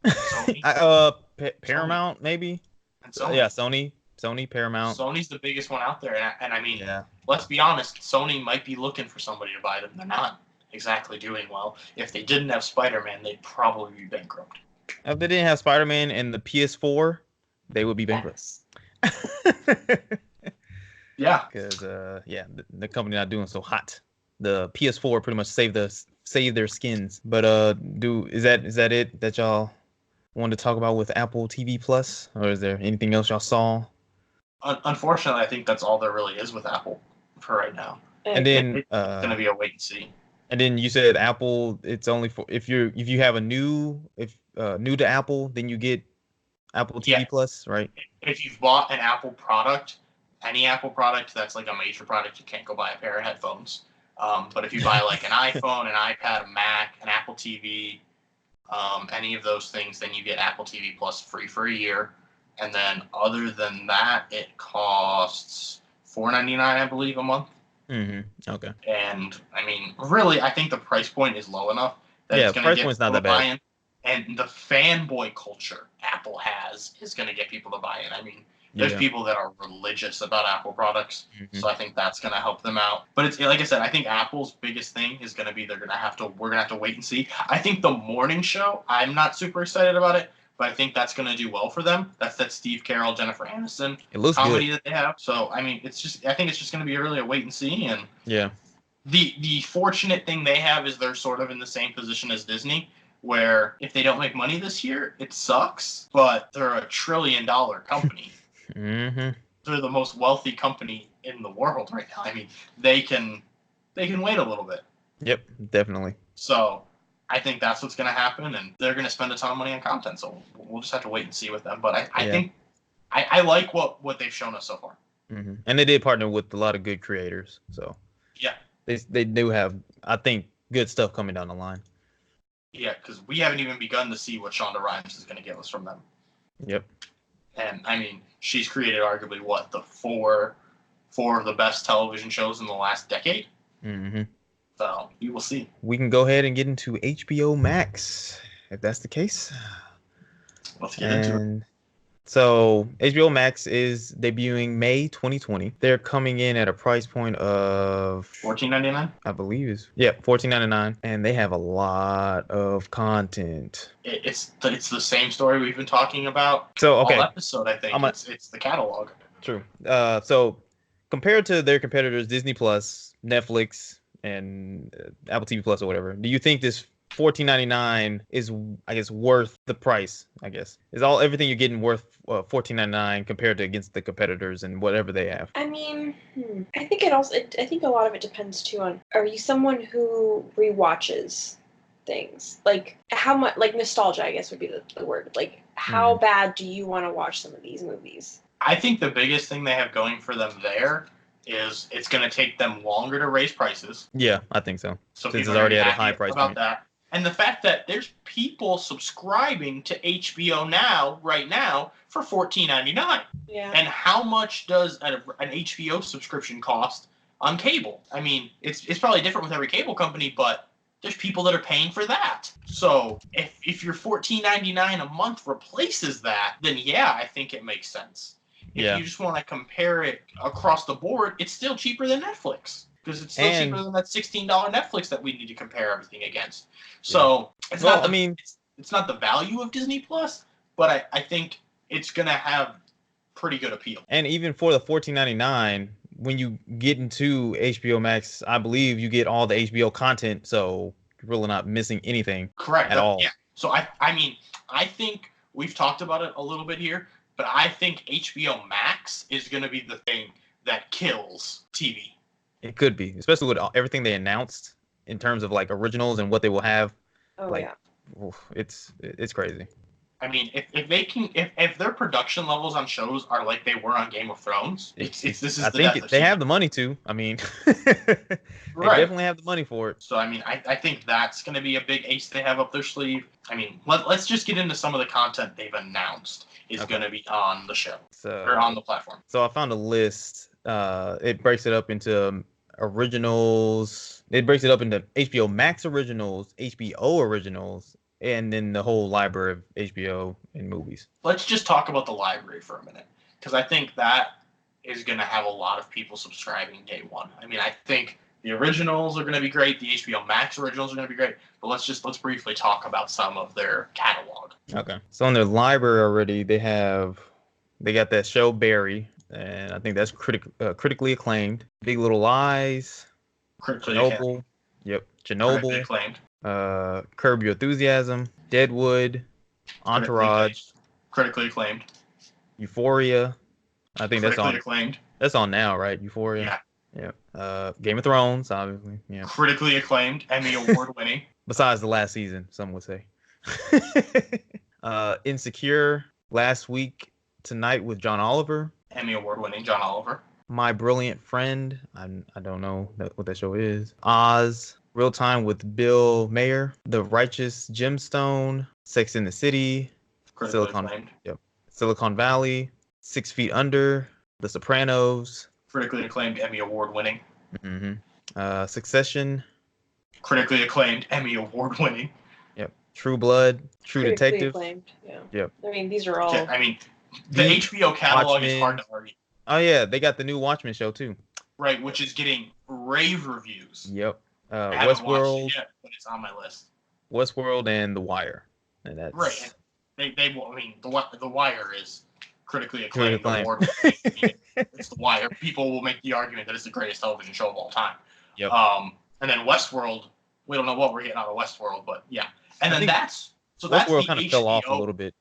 Speaker 2: Sony?
Speaker 1: Paramount, maybe.
Speaker 2: And Sony.
Speaker 1: Yeah, Sony, Paramount.
Speaker 2: Sony's the biggest one out there, and I mean, let's be honest. Sony might be looking for somebody to buy them. They're not exactly doing well. If they didn't have Spider-Man, they'd probably be bankrupt.
Speaker 1: If they didn't have Spider-Man and the PS4, they would be bankrupt.
Speaker 2: Yeah.
Speaker 1: Because the company not doing so hot. The PS4 pretty much saved their skins. But is that it that y'all wanted to talk about with Apple TV Plus, or is there anything else y'all saw?
Speaker 2: Unfortunately, I think that's all there really is with Apple for right now.
Speaker 1: And then
Speaker 2: it's gonna be a wait and see.
Speaker 1: And then you said Apple, it's only for if you have a new to Apple, then you get Apple TV Plus, right?
Speaker 2: If you've bought an Apple product, any Apple product that's like a major product, you can't go buy a pair of headphones. But if you buy like an iPhone, an iPad, a Mac, an Apple TV, any of those things, then you get Apple TV Plus free for a year. And then other than that, it costs $4.99, I believe, a month.
Speaker 1: Okay.
Speaker 2: And I mean, really, I think the price point is low enough that it's going to get
Speaker 1: point's not that bad.
Speaker 2: buy-in. And the fanboy culture Apple has is going to get people to buy in. I mean, there's people that are religious about Apple products, so I think that's going to help them out. But it's like I said, I think Apple's biggest thing is going to be we're going to have to wait and see. I think the morning show, I'm not super excited about it, but I think that's going to do well for them. That's that Steve Carell, Jennifer Aniston comedy that they have. So I mean, I think it's just going to be really a wait and see. And the fortunate thing they have is they're sort of in the same position as Disney, where if they don't make money this year, it sucks. But they're a $1 trillion company. They're the most wealthy company in the world right now. I mean, they can wait a little bit.
Speaker 1: Yep, definitely.
Speaker 2: So I think that's what's going to happen, and they're going to spend a ton of money on content. So we'll just have to wait and see with them. But I think I like what they've shown us so far.
Speaker 1: And they did partner with a lot of good creators. So they do have, I think, good stuff coming down the line.
Speaker 2: Yeah, because we haven't even begun to see what Shonda Rhimes is going to give us from them.
Speaker 1: Yep.
Speaker 2: And I mean, she's created arguably the four of the best television shows in the last decade. So we will see.
Speaker 1: We can go ahead and get into HBO Max if that's the case.
Speaker 2: Let's get into it.
Speaker 1: So HBO Max is debuting May 2020. They're coming in at a price point of
Speaker 2: $14.99.
Speaker 1: I believe is $14.99, and they have a lot of content.
Speaker 2: It's the same story we've been talking about.
Speaker 1: So
Speaker 2: all episode, I think it's the catalog.
Speaker 1: True. So compared to their competitors, Disney Plus, Netflix, and Apple TV Plus or whatever, do you think this $14.99 is, I guess, worth the price? I guess is everything you're getting worth $14.99 compared to against the competitors and whatever they have?
Speaker 3: I mean, I think I think a lot of it depends too on, are you someone who rewatches things? Like how much, like nostalgia, I guess would be the word. Like how bad do you want to watch some of these movies?
Speaker 2: I think the biggest thing they have going for them there is it's going to take them longer to raise prices.
Speaker 1: Yeah, I think so.
Speaker 2: So
Speaker 1: since it's already at a high price
Speaker 2: about that. And the fact that there's people subscribing to HBO Now right now for $14.99.
Speaker 3: Yeah.
Speaker 2: And how much does an HBO subscription cost on cable? I mean, it's probably different with every cable company, but there's people that are paying for that. So if your $14.99 a month replaces that, then I think it makes sense. If you just want to compare it across the board, it's still cheaper than Netflix. Because it's still cheaper than that $16 Netflix that we need to compare everything against. So it's not the value of Disney Plus, but I think it's gonna have pretty good appeal.
Speaker 1: And even for the $14.99, when you get into HBO Max, I believe you get all the HBO content, so you're really not missing anything.
Speaker 2: Correct.
Speaker 1: At all.
Speaker 2: Yeah. So I mean, I think we've talked about it a little bit here, but I think HBO Max is gonna be the thing that kills TV.
Speaker 1: It could be, especially with everything they announced in terms of like originals and what they will have. It's crazy.
Speaker 2: I mean, if their production levels on shows are like they were on Game of Thrones, I
Speaker 1: think they have the money to. I mean, they definitely have the money for it.
Speaker 2: So I mean, I think that's going to be a big ace they have up their sleeve. I mean, let's just get into some of the content they've announced is going to be on the show or on the platform.
Speaker 1: So I found a list. It breaks it up into originals. It breaks it up into HBO Max originals, HBO originals, and then the whole library of HBO and movies.
Speaker 2: Let's just talk about the library for a minute, because I think that is going to have a lot of people subscribing day one. I mean, I think the originals are going to be great. The HBO Max originals are going to be great. But let's briefly talk about some of their catalog.
Speaker 1: Okay. So on their library already, they got that show Barry. And I think that's critically acclaimed. Big Little Lies. Chernobyl. Yep. Chernobyl.
Speaker 2: Acclaimed.
Speaker 1: Curb Your Enthusiasm. Deadwood. Entourage.
Speaker 2: Critically acclaimed.
Speaker 1: Euphoria. I think that's on.
Speaker 2: Acclaimed.
Speaker 1: That's on now, right? Euphoria. Yeah. Game of Thrones, obviously. Yeah.
Speaker 2: Critically acclaimed. Emmy award winning.
Speaker 1: Besides the last season, some would say. Insecure. Last Week Tonight with John Oliver.
Speaker 2: Emmy Award-winning John Oliver.
Speaker 1: My Brilliant Friend. I don't know what that show is. Oz. Real Time with Bill Mayer. The Righteous Gemstone. Sex in the City. Silicon Valley. 6 Feet Under. The Sopranos.
Speaker 2: Critically acclaimed, Emmy Award-winning.
Speaker 1: Succession.
Speaker 2: Critically acclaimed, Emmy Award-winning.
Speaker 1: Yep. True Blood. True Detective.
Speaker 3: Acclaimed. Yeah.
Speaker 1: Yep.
Speaker 3: I mean, these are all.
Speaker 2: Yeah, I mean, the HBO catalog is hard to argue.
Speaker 1: Oh yeah, they got the new Watchmen show too.
Speaker 2: Right, which is getting rave reviews.
Speaker 1: Yep.
Speaker 2: I haven't watched
Speaker 1: Westworld.
Speaker 2: it yet, but it's on my list.
Speaker 1: Westworld and The Wire. And that's
Speaker 2: right. They will. I mean, the Wire is critically acclaimed. It's The Wire. People will make the argument that it's the greatest television show of all time.
Speaker 1: Yep.
Speaker 2: And then Westworld. We don't know what we're getting out of Westworld, but yeah. And then that's
Speaker 1: Westworld kind of fell off a little bit.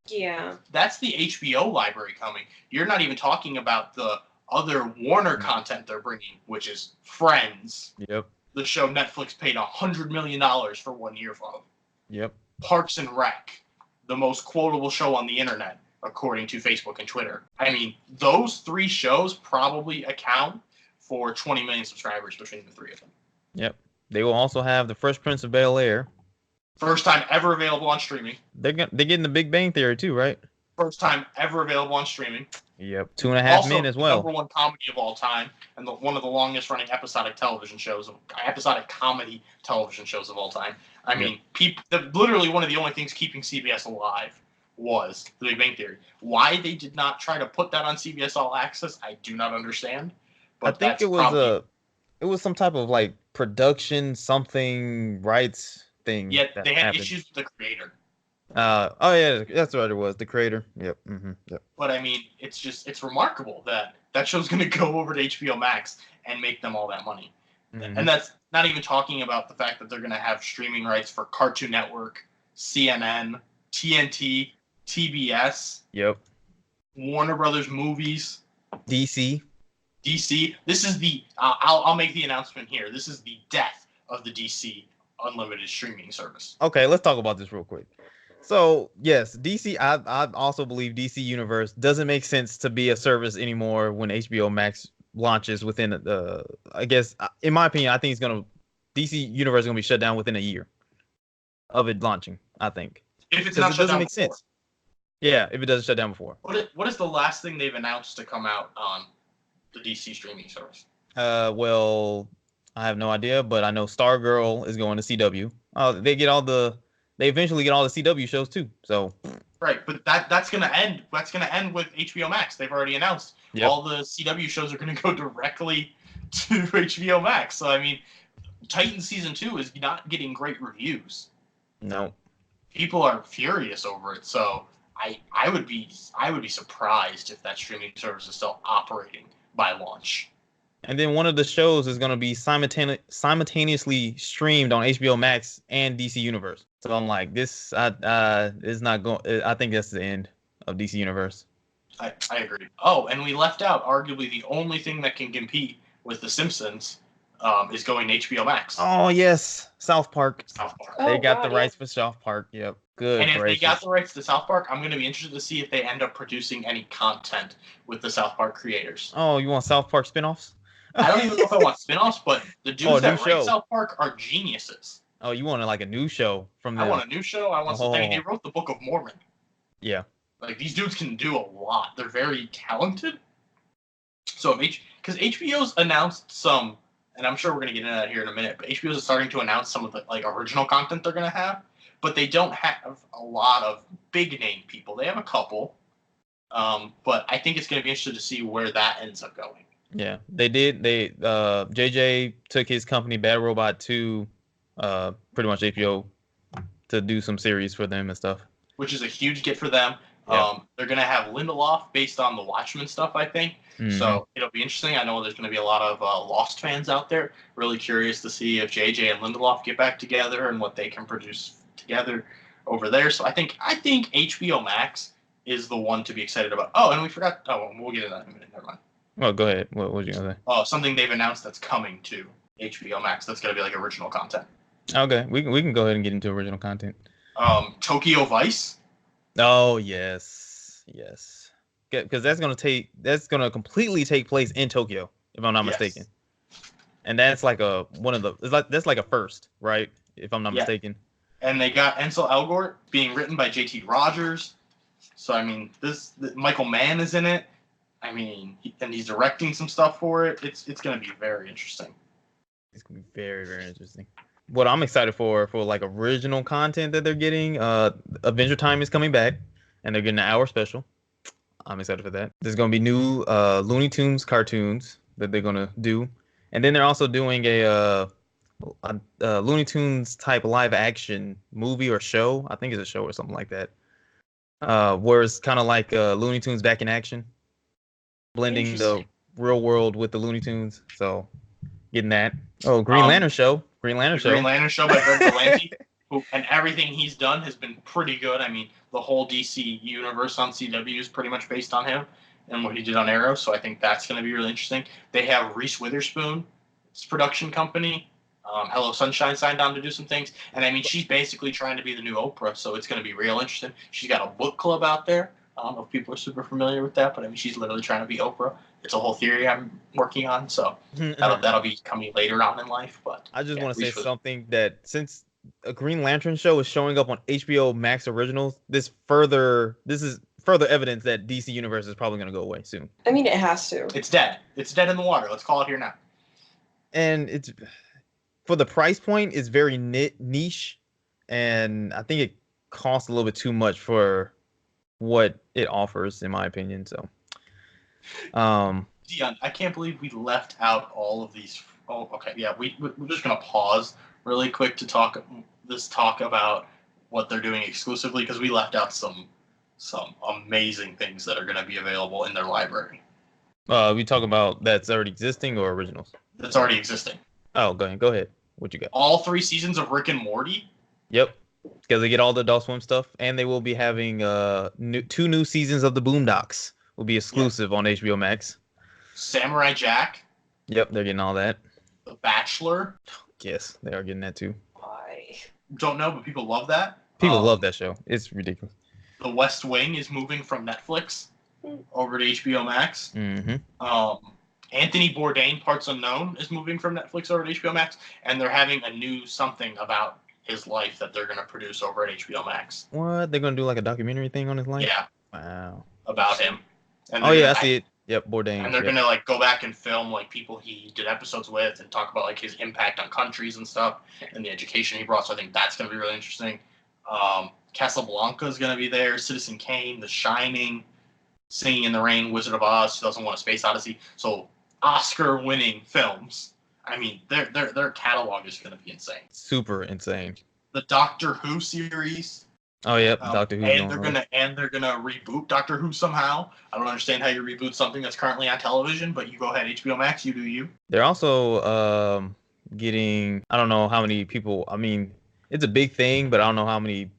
Speaker 3: Yeah.
Speaker 2: That's the HBO library coming. You're not even talking about the other Warner content they're bringing, which is Friends.
Speaker 1: Yep.
Speaker 2: The show Netflix paid $100 million for 1 year of.
Speaker 1: Yep.
Speaker 2: Parks and Rec, the most quotable show on the internet, according to Facebook and Twitter. I mean, those 3 shows probably account for 20 million subscribers between the 3 of them.
Speaker 1: Yep. They will also have The Fresh Prince of Bel-Air.
Speaker 2: First time ever available on streaming.
Speaker 1: They're getting The Big Bang Theory too, right?
Speaker 2: First time ever available on streaming.
Speaker 1: Yep. 2.5 Men as well.
Speaker 2: Number 1 comedy of all time, and one of the longest running episodic comedy television shows of all time. I mean, literally one of the only things keeping CBS alive was The Big Bang Theory. Why they did not try to put that on CBS All Access, I do not understand. But
Speaker 1: I think it was some type of like production something rights thing.
Speaker 2: Yeah, they had issues with the creator.
Speaker 1: Oh yeah, that's what it was. The creator. Yep. Yep.
Speaker 2: But I mean, it's remarkable that show's going to go over to HBO Max and make them all that money. And that's not even talking about the fact that they're going to have streaming rights for Cartoon Network, CNN, TNT, TBS.
Speaker 1: Yep.
Speaker 2: Warner Brothers movies.
Speaker 1: DC.
Speaker 2: This is the. I'll make the announcement here. This is the death of the DC unlimited streaming service.
Speaker 1: Okay, let's talk about this real quick. So yes, DC. I also believe DC Universe doesn't make sense to be a service anymore when HBO Max launches within the. I guess, in my opinion, I think DC Universe is gonna be shut down within a year of it launching. I think
Speaker 2: if it's not shut down,
Speaker 1: make sense. Yeah, if it doesn't shut down before.
Speaker 2: What is the last thing they've announced to come out on the DC streaming service?
Speaker 1: Well, I have no idea, but I know Stargirl is going to CW. They eventually get all the CW shows too. So
Speaker 2: right, but that's gonna end. That's gonna end with HBO Max. They've already announced all the CW shows are gonna go directly to HBO Max. So I mean, Titan season 2 is not getting great reviews.
Speaker 1: No,
Speaker 2: people are furious over it. So I would be surprised if that streaming service is still operating by launch.
Speaker 1: And then one of the shows is going to be simultaneously streamed on HBO Max and DC Universe. So I'm like, this is not going. I think that's the end of DC Universe.
Speaker 2: I agree. Oh, and we left out arguably the only thing that can compete with The Simpsons is going to HBO Max.
Speaker 1: Oh yes, South Park. They got the rights for South Park. Yep. Good.
Speaker 2: And if they got the rights to South Park, I'm going to be interested to see if they end up producing any content with the South Park creators.
Speaker 1: Oh, you want South Park spinoffs?
Speaker 2: I don't even know if I want spinoffs, but the dudes that write South Park are geniuses.
Speaker 1: Oh, you want like a new show from them?
Speaker 2: I want a new show. I want something. They wrote the Book of Mormon.
Speaker 1: Yeah.
Speaker 2: Like, these dudes can do a lot. They're very talented. So, because HBO's announced some, and I'm sure we're going to get into that here in a minute, but HBO's starting to announce some of the like original content they're going to have, but they don't have a lot of big name people. They have a couple, but I think it's going to be interesting to see where that ends up going.
Speaker 1: Yeah, they did. JJ took his company Bad Robot to pretty much HBO to do some series for them and stuff. Which
Speaker 2: is a huge get for them. Yeah. They're going to have Lindelof based on the Watchmen stuff, I think. Mm-hmm. So it'll be interesting. I know there's going to be a lot of Lost fans out there. Really curious to see if JJ and Lindelof get back together and what they can produce together over there. So I think HBO Max is the one to be excited about. Oh, and we forgot. Oh, we'll get into that in a minute. Never mind.
Speaker 1: Well, go ahead. What was you going to say?
Speaker 2: Oh, something they've announced that's coming to HBO Max. That's going to be like original content.
Speaker 1: Okay, we can go ahead and get into original content.
Speaker 2: Tokyo Vice.
Speaker 1: Oh yes. Yes. Because that's gonna completely take place in Tokyo, if I'm not mistaken. And that's like that's like a first, right? If I'm not mistaken.
Speaker 2: And they got Ansel Elgort being written by J.T. Rogers. So I mean, Michael Mann is in it. I mean, he's directing some stuff for it. It's gonna be very interesting.
Speaker 1: It's gonna be very, very interesting. What I'm excited for like original content that they're getting. Adventure Time is coming back, and they're getting an hour special. I'm excited for that. There's gonna be new Looney Tunes cartoons that they're gonna do, and then they're also doing a Looney Tunes type live action movie or show. I think it's a show or something like that. Where it's kind of like Looney Tunes back in action, blending the real world with the Looney Tunes. So getting that. Oh, Green Lantern show. Green Lantern show
Speaker 2: by Greg Berlanti. And everything he's done has been pretty good. I mean, the whole DC universe on CW is pretty much based on him and what he did on Arrow, so I think that's going to be really interesting. They have Reese Witherspoon's production company, Hello Sunshine, signed on to do some things. And, I mean, she's basically trying to be the new Oprah, so it's going to be real interesting. She's got a book club out there. I don't know if people are super familiar with that, but, I mean, she's literally trying to be Oprah. It's a whole theory I'm working on, so that'll be coming later on in life. But
Speaker 1: I just want to say something that since a Green Lantern show is showing up on HBO Max Originals, this is further evidence that DC Universe is probably going to go away soon.
Speaker 3: I mean, it has to.
Speaker 2: It's dead. It's dead in the water. Let's call it here now.
Speaker 1: And it's for the price point, it's very niche, and I think it costs a little bit too much for what it offers, in my opinion. So,
Speaker 2: Dion, I can't believe we left out all of these. Oh, okay, yeah, we're just gonna pause really quick to talk about what they're doing exclusively, because we left out some amazing things that are going to be available in their library.
Speaker 1: We talk about that's already existing or originals?
Speaker 2: That's already existing.
Speaker 1: Oh, go ahead. What you got?
Speaker 2: All 3 seasons of Rick and Morty.
Speaker 1: Yep, because they get all the Adult Swim stuff, and they will be having 2 new seasons of the Boondocks will be exclusive on HBO Max.
Speaker 2: Samurai Jack.
Speaker 1: Yep, they're getting all that.
Speaker 2: The Bachelor.
Speaker 1: Yes, they are getting that too.
Speaker 3: Why?
Speaker 2: Don't know, but people love that.
Speaker 1: People love that show. It's ridiculous.
Speaker 2: The West Wing is moving from Netflix over to HBO Max.
Speaker 1: Mm-hmm.
Speaker 2: Anthony Bourdain, Parts Unknown, is moving from Netflix over to HBO Max, and they're having a new something about his life that they're going to produce over at HBO Max.
Speaker 1: What? They're going to do like a documentary thing on his life?
Speaker 2: Yeah.
Speaker 1: Wow.
Speaker 2: About him.
Speaker 1: And I see it. Yep, Bourdain.
Speaker 2: And they're going to like go back and film like people he did episodes with and talk about like his impact on countries and stuff and the education he brought. So I think that's going to be really interesting. Casablanca is going to be there. Citizen Kane, The Shining, Singing in the Rain, Wizard of Oz, 2001: A Space Odyssey. So Oscar-winning films. I mean, their catalog is going to be insane.
Speaker 1: Super insane.
Speaker 2: The Doctor Who series.
Speaker 1: Oh yep, Doctor Who.
Speaker 2: And they're gonna reboot Doctor Who somehow. I don't understand how you reboot something that's currently on television, but you go ahead, HBO Max, you do you.
Speaker 1: They're also getting, I don't know how many people. I mean, it's a big thing, but I don't know how many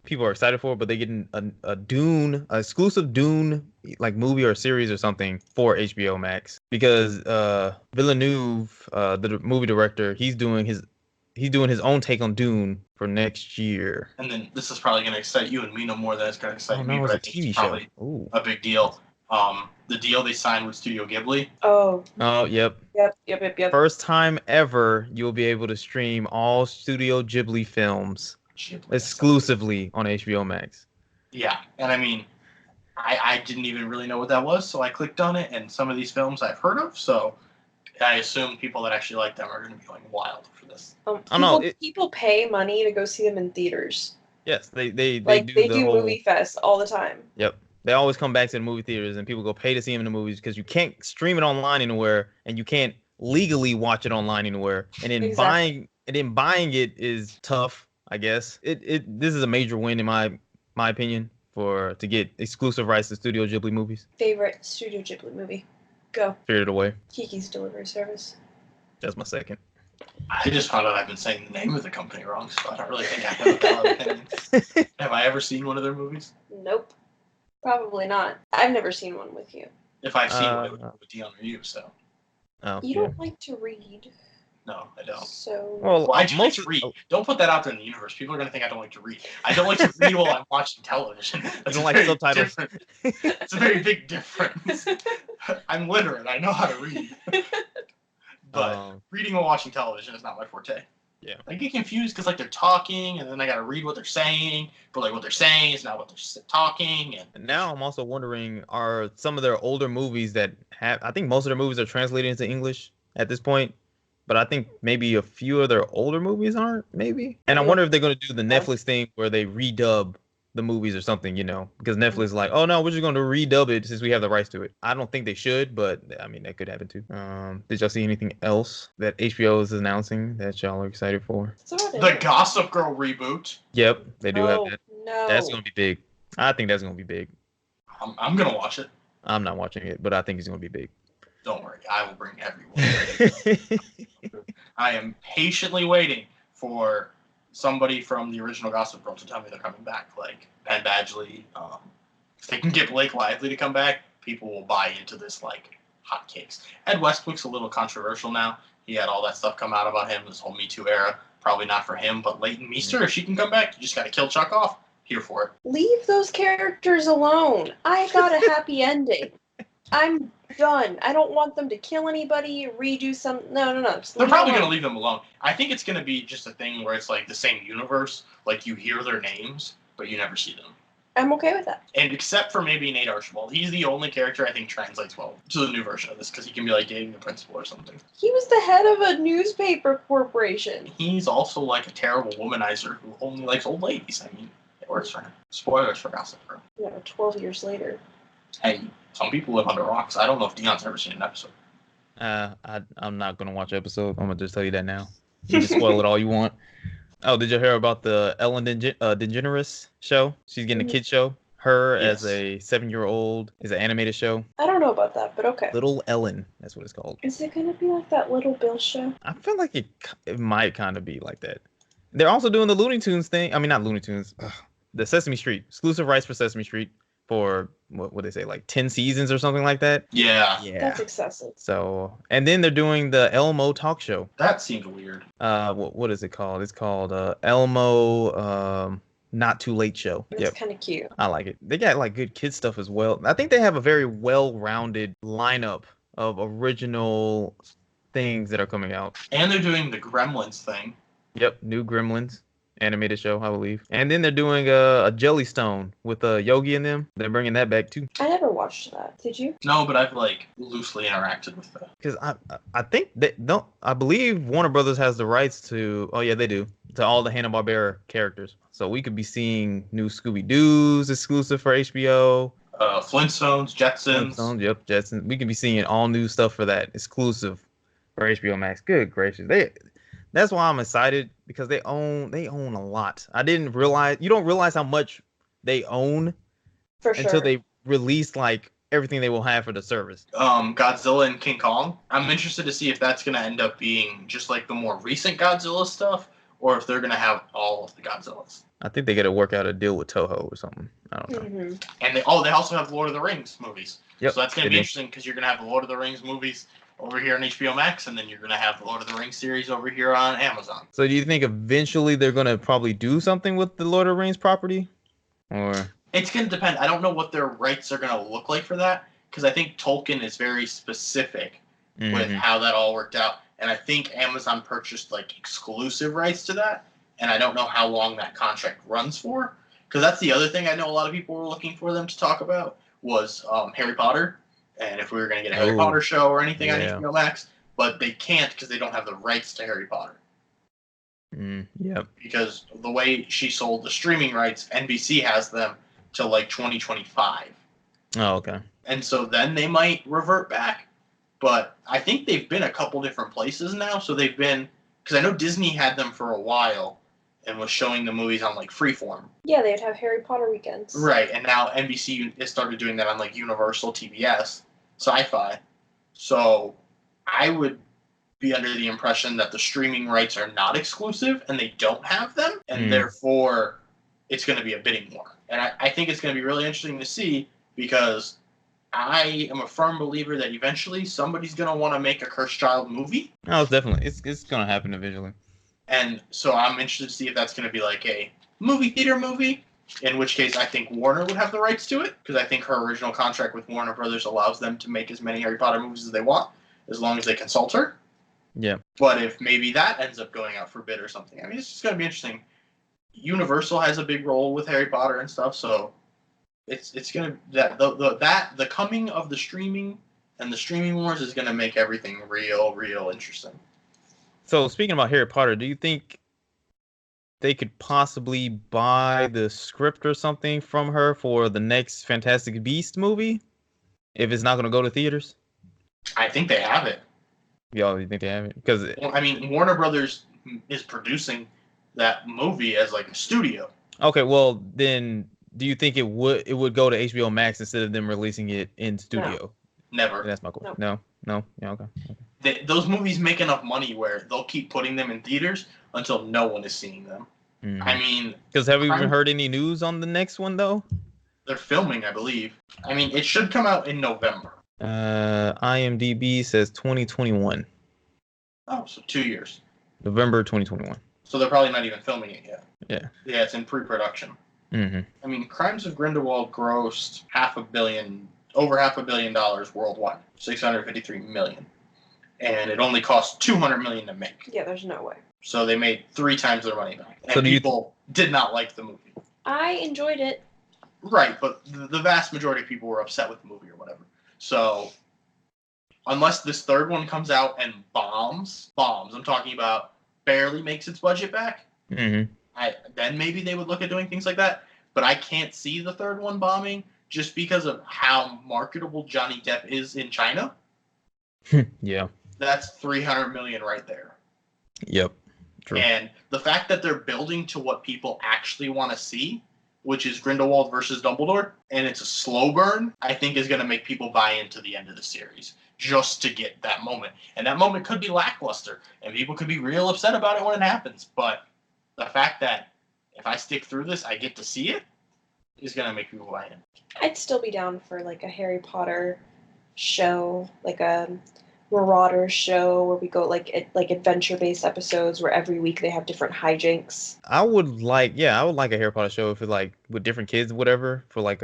Speaker 1: people are excited for it. But they're getting a Dune, exclusive Dune like movie or series or something for HBO Max, because Villeneuve, the movie director, he's doing his own take on Dune for next year.
Speaker 2: And then this is probably going to excite you and Mina more than it's going to excite me, but I think it's probably a big deal. The deal they signed with Studio Ghibli.
Speaker 3: Oh,
Speaker 1: yep.
Speaker 3: Yep.
Speaker 1: First time ever you'll be able to stream all Studio Ghibli films exclusively on HBO Max.
Speaker 2: Yeah, and I mean, I didn't even really know what that was, so I clicked on it, and some of these films I've heard of, so I assume people that actually like them are going to be going wild for this.
Speaker 3: People pay money to go see them in theaters.
Speaker 1: Yes, they
Speaker 3: do movie fest all the time.
Speaker 1: Yep, they always come back to the movie theaters, and people go pay to see them in the movies because you can't stream it online anywhere, and you can't legally watch it online anywhere, and then buying it is tough, I guess. This is a major win in my opinion to get exclusive rights to Studio Ghibli movies.
Speaker 3: Favorite Studio Ghibli movie? Go.
Speaker 1: Spirited Away.
Speaker 3: Kiki's Delivery Service.
Speaker 1: That's my second.
Speaker 2: I just found out I've been saying the name of the company wrong, so I don't really think I have a valid opinion. Have I ever seen one of their movies?
Speaker 3: Nope. Probably not. I've never seen one with you.
Speaker 2: If I've seen one, it would be with Dion or you, so.
Speaker 3: You don't like to read.
Speaker 2: No, I don't.
Speaker 3: So
Speaker 1: Well,
Speaker 2: I just like to read. Don't put that out there in the universe. People are gonna think I don't like to read. I don't like to read while I'm watching television. That's
Speaker 1: don't like subtitles.
Speaker 2: It's a very big difference. I'm literate. I know how to read. But reading while watching television is not my forte.
Speaker 1: Yeah.
Speaker 2: I get confused because like they're talking and then I gotta read what they're saying, but like what they're saying is not what they're talking. And
Speaker 1: now I'm also wondering, are some of their older movies that have? I think most of their movies are translated into English at this point, but I think maybe a few of their older movies aren't. Maybe. And I wonder if they're gonna do the Netflix thing where they redub the movies or something, because Netflix is like, oh no, we're just going to redub it since we have the rights to it. I don't think they should, but I mean that could happen too. Did y'all see anything else that HBO is announcing that y'all are excited for?
Speaker 2: The Gossip Girl reboot.
Speaker 1: Yep, they do have that.
Speaker 3: No.
Speaker 1: That's going to be big. I think that's going to be big.
Speaker 2: I'm gonna watch it.
Speaker 1: I'm not watching it, but I think it's going to be big.
Speaker 2: Don't worry, I will bring everyone. I am patiently waiting for somebody from the original Gossip Girl to tell me they're coming back, like Penn Badgley. If they can get Blake Lively to come back, people will buy into this like hotcakes. Ed Westbrook's a little controversial now. He had all that stuff come out about him, this whole Me Too era. Probably not for him, but Leighton Meester, if she can come back, you just got to kill Chuck off. Here for it.
Speaker 3: Leave those characters alone. I got a happy ending. I'm done. I don't want them to kill anybody, redo some. No.
Speaker 2: They're probably going to leave them alone. I think it's going to be just a thing where it's like the same universe. Like you hear their names, but you never see them.
Speaker 3: I'm okay with that.
Speaker 2: And except for maybe Nate Archibald, he's the only character I think translates well to the new version of this because he can be like dating the principal or something.
Speaker 3: He was the head of a newspaper corporation.
Speaker 2: He's also like a terrible womanizer who only likes old ladies. I mean, it works for him. Spoilers for Gossip Girl.
Speaker 3: 12 years later.
Speaker 2: Hey, some people live under rocks. I don't know if Dion's ever seen an episode.
Speaker 1: I'm not going to watch an episode. I'm going to just tell you that now. You can spoil it all you want. Oh, did you hear about the Ellen DeGeneres show? She's getting a kid show. Her as a 7-year-old is an animated show.
Speaker 3: I don't know about that, but okay.
Speaker 1: Little Ellen, that's what it's called.
Speaker 3: Is it going to be like that Little Bill show?
Speaker 1: I feel like it might kind of be like that. They're also doing the Looney Tunes thing. I mean, not Looney Tunes. The Sesame Street. Exclusive rights for Sesame Street for, what they say, like 10 seasons or something like that?
Speaker 2: Yeah.
Speaker 3: That's excessive.
Speaker 1: So, and then they're doing the Elmo talk show.
Speaker 2: That seems weird.
Speaker 1: What is it called? It's called Elmo Not Too Late Show.
Speaker 3: It's kind of cute.
Speaker 1: I like it. They got like good kid stuff as well. I think they have a very well-rounded lineup of original things that are coming out.
Speaker 2: And they're doing the Gremlins thing.
Speaker 1: Yep, new Gremlins animated show, I believe. And then they're doing a Jellystone with Yogi in them. They're bringing that back too.
Speaker 3: I never watched that. Did you?
Speaker 2: No, but I've like loosely interacted with that.
Speaker 1: Because I think they don't. I believe Warner Brothers has the rights to. Oh yeah, they do, to all the Hanna-Barbera characters. So we could be seeing new Scooby-Doo's exclusive for HBO.
Speaker 2: Flintstones, Jetsons.
Speaker 1: Yep, Jetsons. We could be seeing all new stuff for that exclusive for HBO Max. Good gracious, that's why I'm excited, because they own a lot. I didn't realize, you don't realize how much they own until they release like everything they will have for the service.
Speaker 2: Godzilla and King Kong. I'm interested to see if that's going to end up being just like the more recent Godzilla stuff, or if they're going to have all of the Godzillas.
Speaker 1: I think they got to work out a deal with Toho or something. I don't know.
Speaker 3: Mm-hmm.
Speaker 2: And they also have Lord of the Rings movies.
Speaker 1: Yep,
Speaker 2: so that's going to be interesting, because you're going to have the Lord of the Rings movies over here on HBO Max, and then you're going to have the Lord of the Rings series over here on Amazon.
Speaker 1: So do you think eventually they're going to probably do something with the Lord of the Rings property? Or
Speaker 2: it's going to depend. I don't know what their rights are going to look like for that, because I think Tolkien is very specific with how that all worked out. And I think Amazon purchased like exclusive rights to that, and I don't know how long that contract runs for, because that's the other thing I know a lot of people were looking for them to talk about was Harry Potter. And if we were going to get a Harry Potter show or anything on HBO Max, but they can't because they don't have the rights to Harry Potter.
Speaker 1: Yep.
Speaker 2: Because the way she sold the streaming rights, NBC has them till like 2025.
Speaker 1: Oh, okay.
Speaker 2: And so then they might revert back. But I think they've been a couple different places now. So they've been, because I know Disney had them for a while and was showing the movies on like Freeform.
Speaker 3: Yeah, they'd have Harry Potter weekends.
Speaker 2: Right, and now NBC has started doing that on like Universal, TBS, Sci-Fi. So I would be under the impression that the streaming rights are not exclusive and they don't have them, and therefore it's going to be a bidding war. And I think it's going to be really interesting to see, because I am a firm believer that eventually somebody's gonna want to make a Cursed Child movie.
Speaker 1: No, it's definitely it's gonna happen eventually.
Speaker 2: And so I'm interested to see if that's gonna be like a movie theater movie. In which case, I think Warner would have the rights to it because I think her original contract with Warner Brothers allows them to make as many Harry Potter movies as they want, as long as they consult her.
Speaker 1: Yeah.
Speaker 2: But if maybe that ends up going out for bid or something, I mean, it's just gonna be interesting. Universal has a big role with Harry Potter and stuff, so it's gonna the coming of the streaming and the streaming wars is gonna make everything real interesting.
Speaker 1: So speaking about Harry Potter, do you think they could possibly buy the script or something from her for the next Fantastic Beast movie if it's not going to go to theaters?
Speaker 2: I think they have it.
Speaker 1: Y'all, you think they have it? Because
Speaker 2: I mean, Warner Brothers is producing that movie as like a studio.
Speaker 1: Okay, well then, do you think it would go to HBO Max instead of them releasing it in studio?
Speaker 2: No. Never.
Speaker 1: That's my question. No. Yeah. Okay.
Speaker 2: Those movies make enough money where they'll keep putting them in theaters until no one is seeing them.
Speaker 1: Mm-hmm.
Speaker 2: I mean,
Speaker 1: because have we even heard any news on the next one though?
Speaker 2: They're filming, I believe. I mean, it should come out in November.
Speaker 1: IMDb says 2021.
Speaker 2: Oh, so 2 years.
Speaker 1: November 2021.
Speaker 2: So they're probably not even filming it yet.
Speaker 1: Yeah.
Speaker 2: Yeah, it's in pre-production.
Speaker 1: Mm-hmm.
Speaker 2: I mean, Crimes of Grindelwald grossed over $500 million worldwide, $653 million, and it only cost $200 million to make.
Speaker 3: Yeah, there's no way.
Speaker 2: So they made 3 times their money back, and
Speaker 1: so
Speaker 2: people did not like the movie.
Speaker 3: I enjoyed it.
Speaker 2: Right, but the vast majority of people were upset with the movie or whatever. So unless this third one comes out and bombs, I'm talking about barely makes its budget back,
Speaker 1: mm-hmm.
Speaker 2: Then maybe they would look at doing things like that. But I can't see the third one bombing just because of how marketable Johnny Depp is in China.
Speaker 1: Yeah.
Speaker 2: That's $300 million right there.
Speaker 1: Yep. True.
Speaker 2: And the fact that they're building to what people actually want to see, which is Grindelwald versus Dumbledore, and it's a slow burn, I think is going to make people buy into the end of the series just to get that moment. And that moment could be lackluster, and people could be real upset about it when it happens. But the fact that if I stick through this, I get to see it, is going to make people buy in.
Speaker 3: I'd still be down for like a Harry Potter show, like a Marauder show where we go like adventure-based episodes where every week they have different hijinks.
Speaker 1: I would like a Harry Potter show if it like with different kids, whatever, for like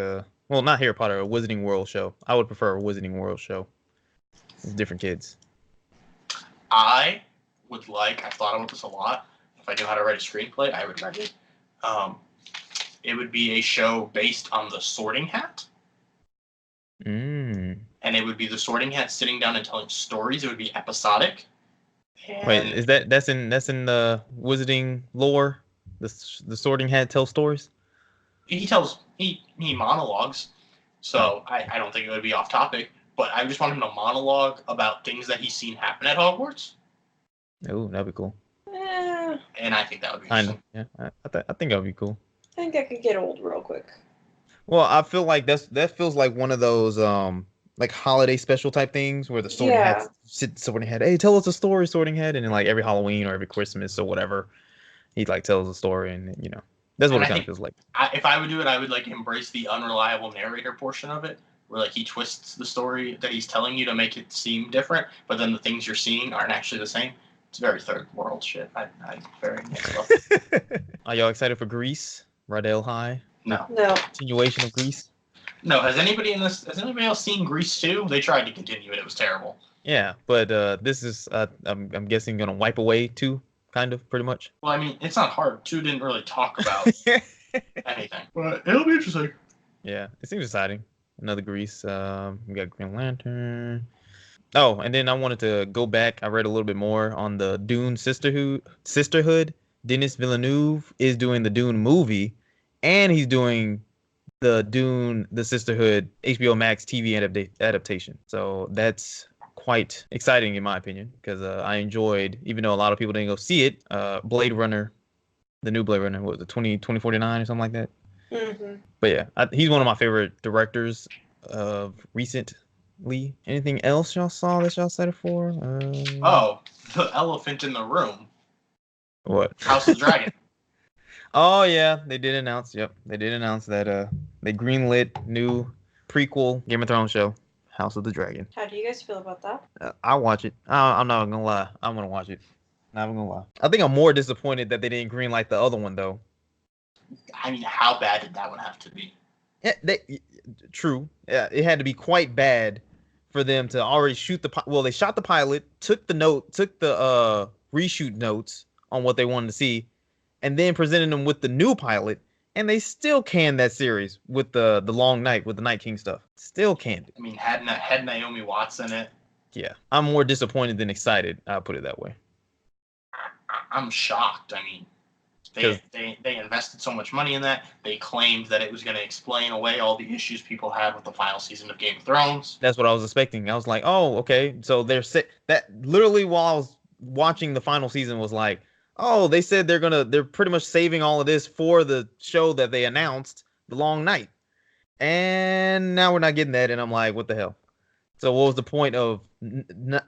Speaker 1: not Harry Potter, a Wizarding World show. I would prefer a Wizarding World show with different kids.
Speaker 2: I thought about this a lot. If I knew how to write a screenplay, I would write it. It would be a show based on the Sorting Hat. And it would be the Sorting Hat sitting down and telling stories. It would be episodic. And
Speaker 1: wait, is that's in the Wizarding lore? The Sorting Hat tells stories?
Speaker 2: He monologues. So I don't think it would be off topic, but I just want him to monologue about things that he's seen happen at Hogwarts.
Speaker 1: Oh, that'd be cool.
Speaker 2: And I think that would be interesting.
Speaker 1: Yeah, I think that would be cool.
Speaker 3: I think that could get old real quick.
Speaker 1: Well, I feel like that feels like one of those like holiday special type things where the Sorting Hat Sorting Hat, hey, tell us a story, Sorting Hat, and then like every Halloween or every Christmas or whatever, he like tells a story, and that's what it kind of feels like.
Speaker 2: If I would do it, I would like embrace the unreliable narrator portion of it, where like he twists the story that he's telling you to make it seem different, but then the things you're seeing aren't actually the same. It's very third world shit. I very next level.
Speaker 1: Are y'all excited for Grease? Rydell High?
Speaker 2: No.
Speaker 1: Continuation of Grease?
Speaker 2: No. Has anybody else seen Grease 2? They tried to continue it. It was terrible.
Speaker 1: Yeah, but this is I'm guessing gonna wipe away 2, kind of, pretty much.
Speaker 2: Well, I mean, it's not hard. 2 didn't really talk about anything, but it'll be interesting.
Speaker 1: Yeah, it seems exciting. Another Grease. We got Green Lantern. Oh, and then I wanted to go back. I read a little bit more on the Dune Sisterhood. Denis Villeneuve is doing the Dune movie, and he's doing the Sisterhood HBO Max TV adaptation. So that's quite exciting in my opinion, because I enjoyed, even though a lot of people didn't go see it, Blade Runner, the new Blade Runner, what was it, 2049 or something like that?
Speaker 3: Mm-hmm.
Speaker 1: But yeah, he's one of my favorite directors of recently. Anything else y'all saw that y'all excited for?
Speaker 2: The elephant in the room.
Speaker 1: What?
Speaker 2: House of the Dragon.
Speaker 1: Oh yeah, they did announce. Yep, they did announce that they greenlit new prequel Game of Thrones show, House of the Dragon.
Speaker 3: How do you guys feel about that?
Speaker 1: I'll watch it. I'm not gonna lie. I'm gonna watch it. Not gonna lie. I think I'm more disappointed that they didn't greenlight the other one though.
Speaker 2: I mean, how bad did that one have to be?
Speaker 1: Yeah, true. Yeah, it had to be quite bad for them to already shoot the. Well, they shot the pilot, took the reshoot notes on what they wanted to see, and then presented them with the new pilot, and they still canned that series with the Long Night, with the Night King stuff. Still canned it.
Speaker 2: I mean, had Naomi Watts in it.
Speaker 1: Yeah, I'm more disappointed than excited. I'll put it that way.
Speaker 2: I'm shocked. I mean, they invested so much money in that. They claimed that it was going to explain away all the issues people had with the final season of Game of Thrones.
Speaker 1: That's what I was expecting. I was like, oh, okay. So they're that literally while I was watching the final season was like, oh, they said they're pretty much saving all of this for the show that they announced, The Long Night. And now we're not getting that. And I'm like, what the hell? So what was the point of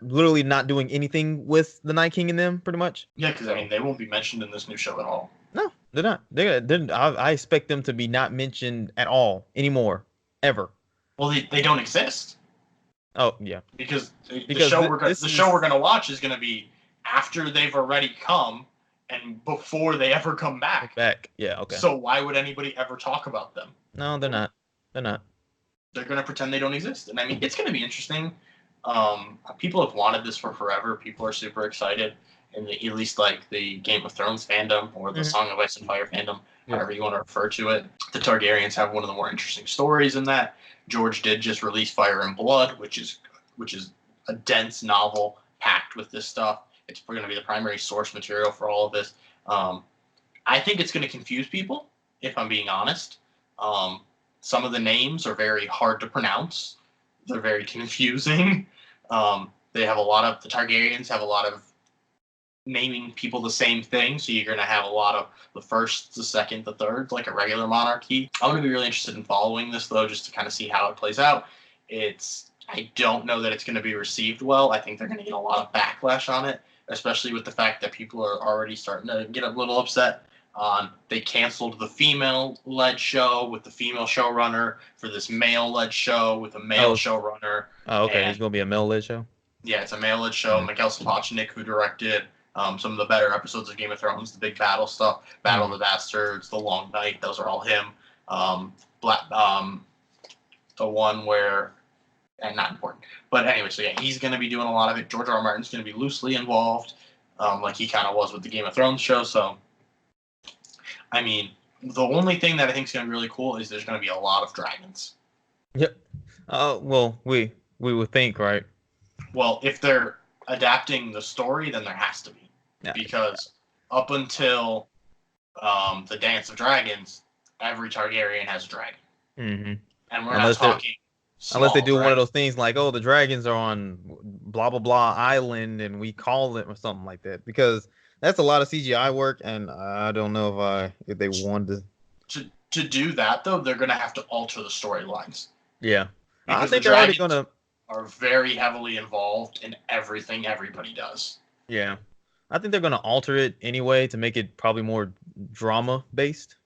Speaker 1: literally not doing anything with the Night King in them, pretty much?
Speaker 2: Yeah, because I mean, they won't be mentioned in this new show at all.
Speaker 1: No, they're not. I expect them to be not mentioned at all anymore, ever.
Speaker 2: Well, they don't exist.
Speaker 1: Oh yeah,
Speaker 2: because the show we're gonna watch is gonna be after they've already come and before they ever come back.
Speaker 1: Yeah, okay.
Speaker 2: So why would anybody ever talk about them?
Speaker 1: No, they're not.
Speaker 2: They're going to pretend they don't exist. And I mean, it's going to be interesting. People have wanted this for forever. People are super excited. In at least like the Game of Thrones fandom or the Song of Ice and Fire fandom, however you want to refer to it. The Targaryens have one of the more interesting stories in that. George did just release Fire and Blood, which is a dense novel packed with this stuff. It's going to be the primary source material for all of this. I think it's going to confuse people, if I'm being honest. Some of the names are very hard to pronounce. They're very confusing. The Targaryens have a lot of naming people the same thing, so you're going to have a lot of the first, the second, the third, like a regular monarchy. I'm going to be really interested in following this, though, just to kind of see how it plays out. I don't know that it's going to be received well. I think they're going to get a lot of backlash on it, especially with the fact that people are already starting to get a little upset. They canceled the female-led show with the female showrunner for this male-led show with a male showrunner.
Speaker 1: Oh, okay. It's going to be a male-led show?
Speaker 2: Yeah, it's a male-led show. Mm-hmm. Mikhail Sapochnik, who directed some of the better episodes of Game of Thrones, the big battle stuff, Battle of the Bastards, The Long Night, those are all him. The one where... And not important. But anyway, so yeah, he's going to be doing a lot of it. George R. R. Martin's going to be loosely involved, like he kind of was with the Game of Thrones show, so... I mean, the only thing that I think is going to be really cool is there's going to be a lot of dragons.
Speaker 1: Yep. Well, we would think, right?
Speaker 2: Well, if they're adapting the story, then there has to be. Yeah. Because up until the Dance of Dragons, every Targaryen has a dragon.
Speaker 1: Mm-hmm.
Speaker 2: And we're not talking...
Speaker 1: Unless they do one of those things like, oh, the dragons are on blah, blah, blah island, and we call it or something like that. Because... that's a lot of CGI work, and I don't know if they wanted
Speaker 2: to do that though. They're going to have to alter the storylines.
Speaker 1: Yeah,
Speaker 2: because
Speaker 1: I think they're already going to
Speaker 2: are very heavily involved in everything everybody does.
Speaker 1: Yeah, I think they're going to alter it anyway to make it probably more drama based.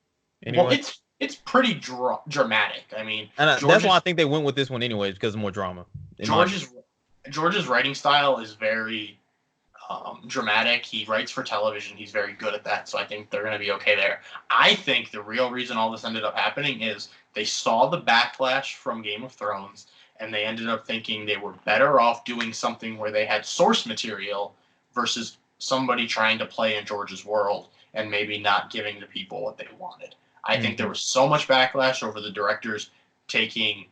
Speaker 1: Anyway.
Speaker 2: Well, it's pretty dramatic. I mean,
Speaker 1: and that's why I think they went with this one anyways, because of more drama.
Speaker 2: George's writing style is very dramatic. He writes for television. He's very good at that, so I think they're going to be okay there. I think the real reason all this ended up happening is they saw the backlash from Game of Thrones, and they ended up thinking they were better off doing something where they had source material versus somebody trying to play in George's world and maybe not giving the people what they wanted. I think there was so much backlash over the directors taking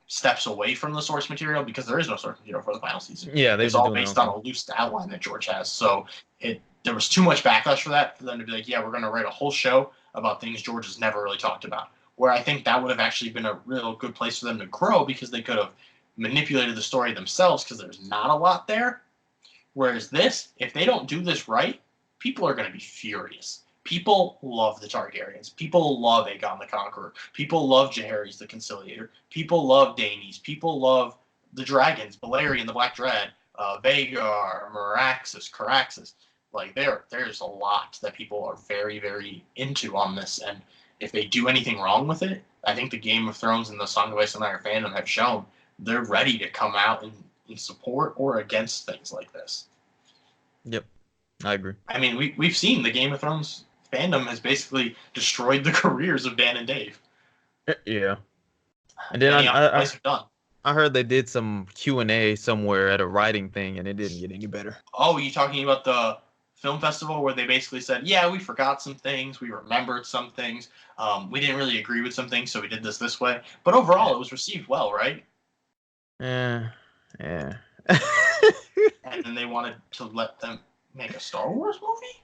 Speaker 2: steps away from the source material, because there is no source material for the final season.
Speaker 1: Yeah,
Speaker 2: it's all based on a loose outline that George has. So there was too much backlash for that, for them to be like, yeah, we're going to write a whole show about things George has never really talked about. Where I think that would have actually been a real good place for them to grow, because they could have manipulated the story themselves, because there's not a lot there. Whereas this, if they don't do this right, people are going to be furious. People love the Targaryens. People love Aegon the Conqueror. People love Jaehaerys the Conciliator. People love Daenerys. People love the dragons, Balerion the Black Dread, Vhagar, Meraxes, Caraxes. Like there's a lot that people are very, very into on this, and if they do anything wrong with it, I think the Game of Thrones and the Song of Ice and Fire fandom have shown they're ready to come out in support or against things like this.
Speaker 1: Yep, I agree.
Speaker 2: I mean, we've seen the Game of Thrones fandom has basically destroyed the careers of Dan and Dave.
Speaker 1: Yeah. And then I heard they did some Q&A somewhere at a writing thing, and it didn't get any better.
Speaker 2: Oh, you talking about the film festival where they basically said, yeah, we forgot some things, we remembered some things, we didn't really agree with some things, so we did this way. But overall, it was received well, right?
Speaker 1: Yeah.
Speaker 2: And then they wanted to let them make a Star Wars movie?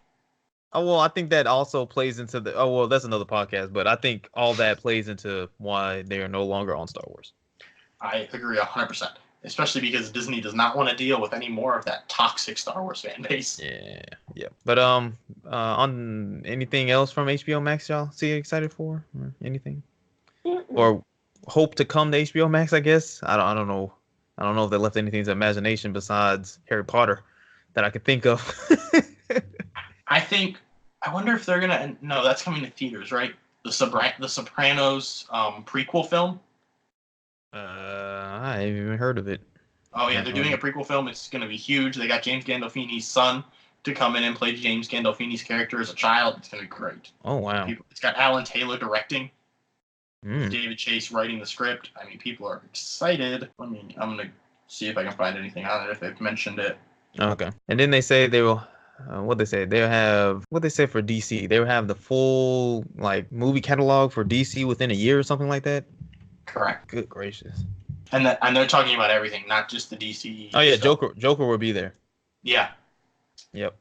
Speaker 1: Oh, well, I think that also plays into the... Oh, well, that's another podcast, but I think all that plays into why they are no longer on Star Wars.
Speaker 2: I agree 100%, especially because Disney does not want to deal with any more of that toxic Star Wars fan base.
Speaker 1: Yeah. But on anything else from HBO Max y'all see excited for? Or anything? Or hope to come to HBO Max, I guess? I don't know. I don't know if they left anything to imagination besides Harry Potter that I could think of.
Speaker 2: I wonder if they're gonna. No, that's coming to theaters, right? The Sopranos prequel film.
Speaker 1: I haven't even heard of it.
Speaker 2: Oh yeah, they're doing a prequel film. It's gonna be huge. They got James Gandolfini's son to come in and play James Gandolfini's character as a child. It's gonna be great.
Speaker 1: Oh wow!
Speaker 2: It's got Alan Taylor directing. David Chase writing the script. I mean, people are excited. I'm gonna see if I can find anything on it if they've mentioned it.
Speaker 1: Okay. And then they say they will. What they say? They'll have what they say for DC. They will have the full like movie catalog for DC within a year or something like that.
Speaker 2: Correct.
Speaker 1: Good gracious.
Speaker 2: And they're talking about everything, not just the DC.
Speaker 1: Oh yeah, stuff. Joker will be there.
Speaker 2: Yeah.
Speaker 1: Yep.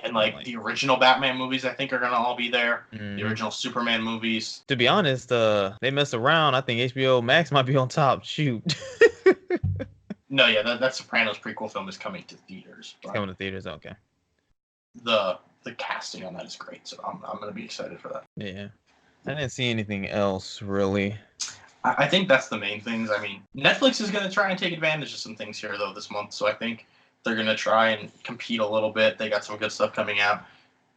Speaker 2: And like the original Batman movies, I think are gonna all be there. The original Superman movies.
Speaker 1: To be honest, they mess around. I think HBO Max might be on top. Shoot.
Speaker 2: No, yeah, that Sopranos prequel film is coming to theaters.
Speaker 1: It's coming to theaters, okay.
Speaker 2: The casting on that is great, so I'm gonna be excited for that.
Speaker 1: Yeah, I didn't see anything else really.
Speaker 2: I think that's the main things. I mean, Netflix is gonna try and take advantage of some things here though this month, so I think they're gonna try and compete a little bit. They got some good stuff coming out.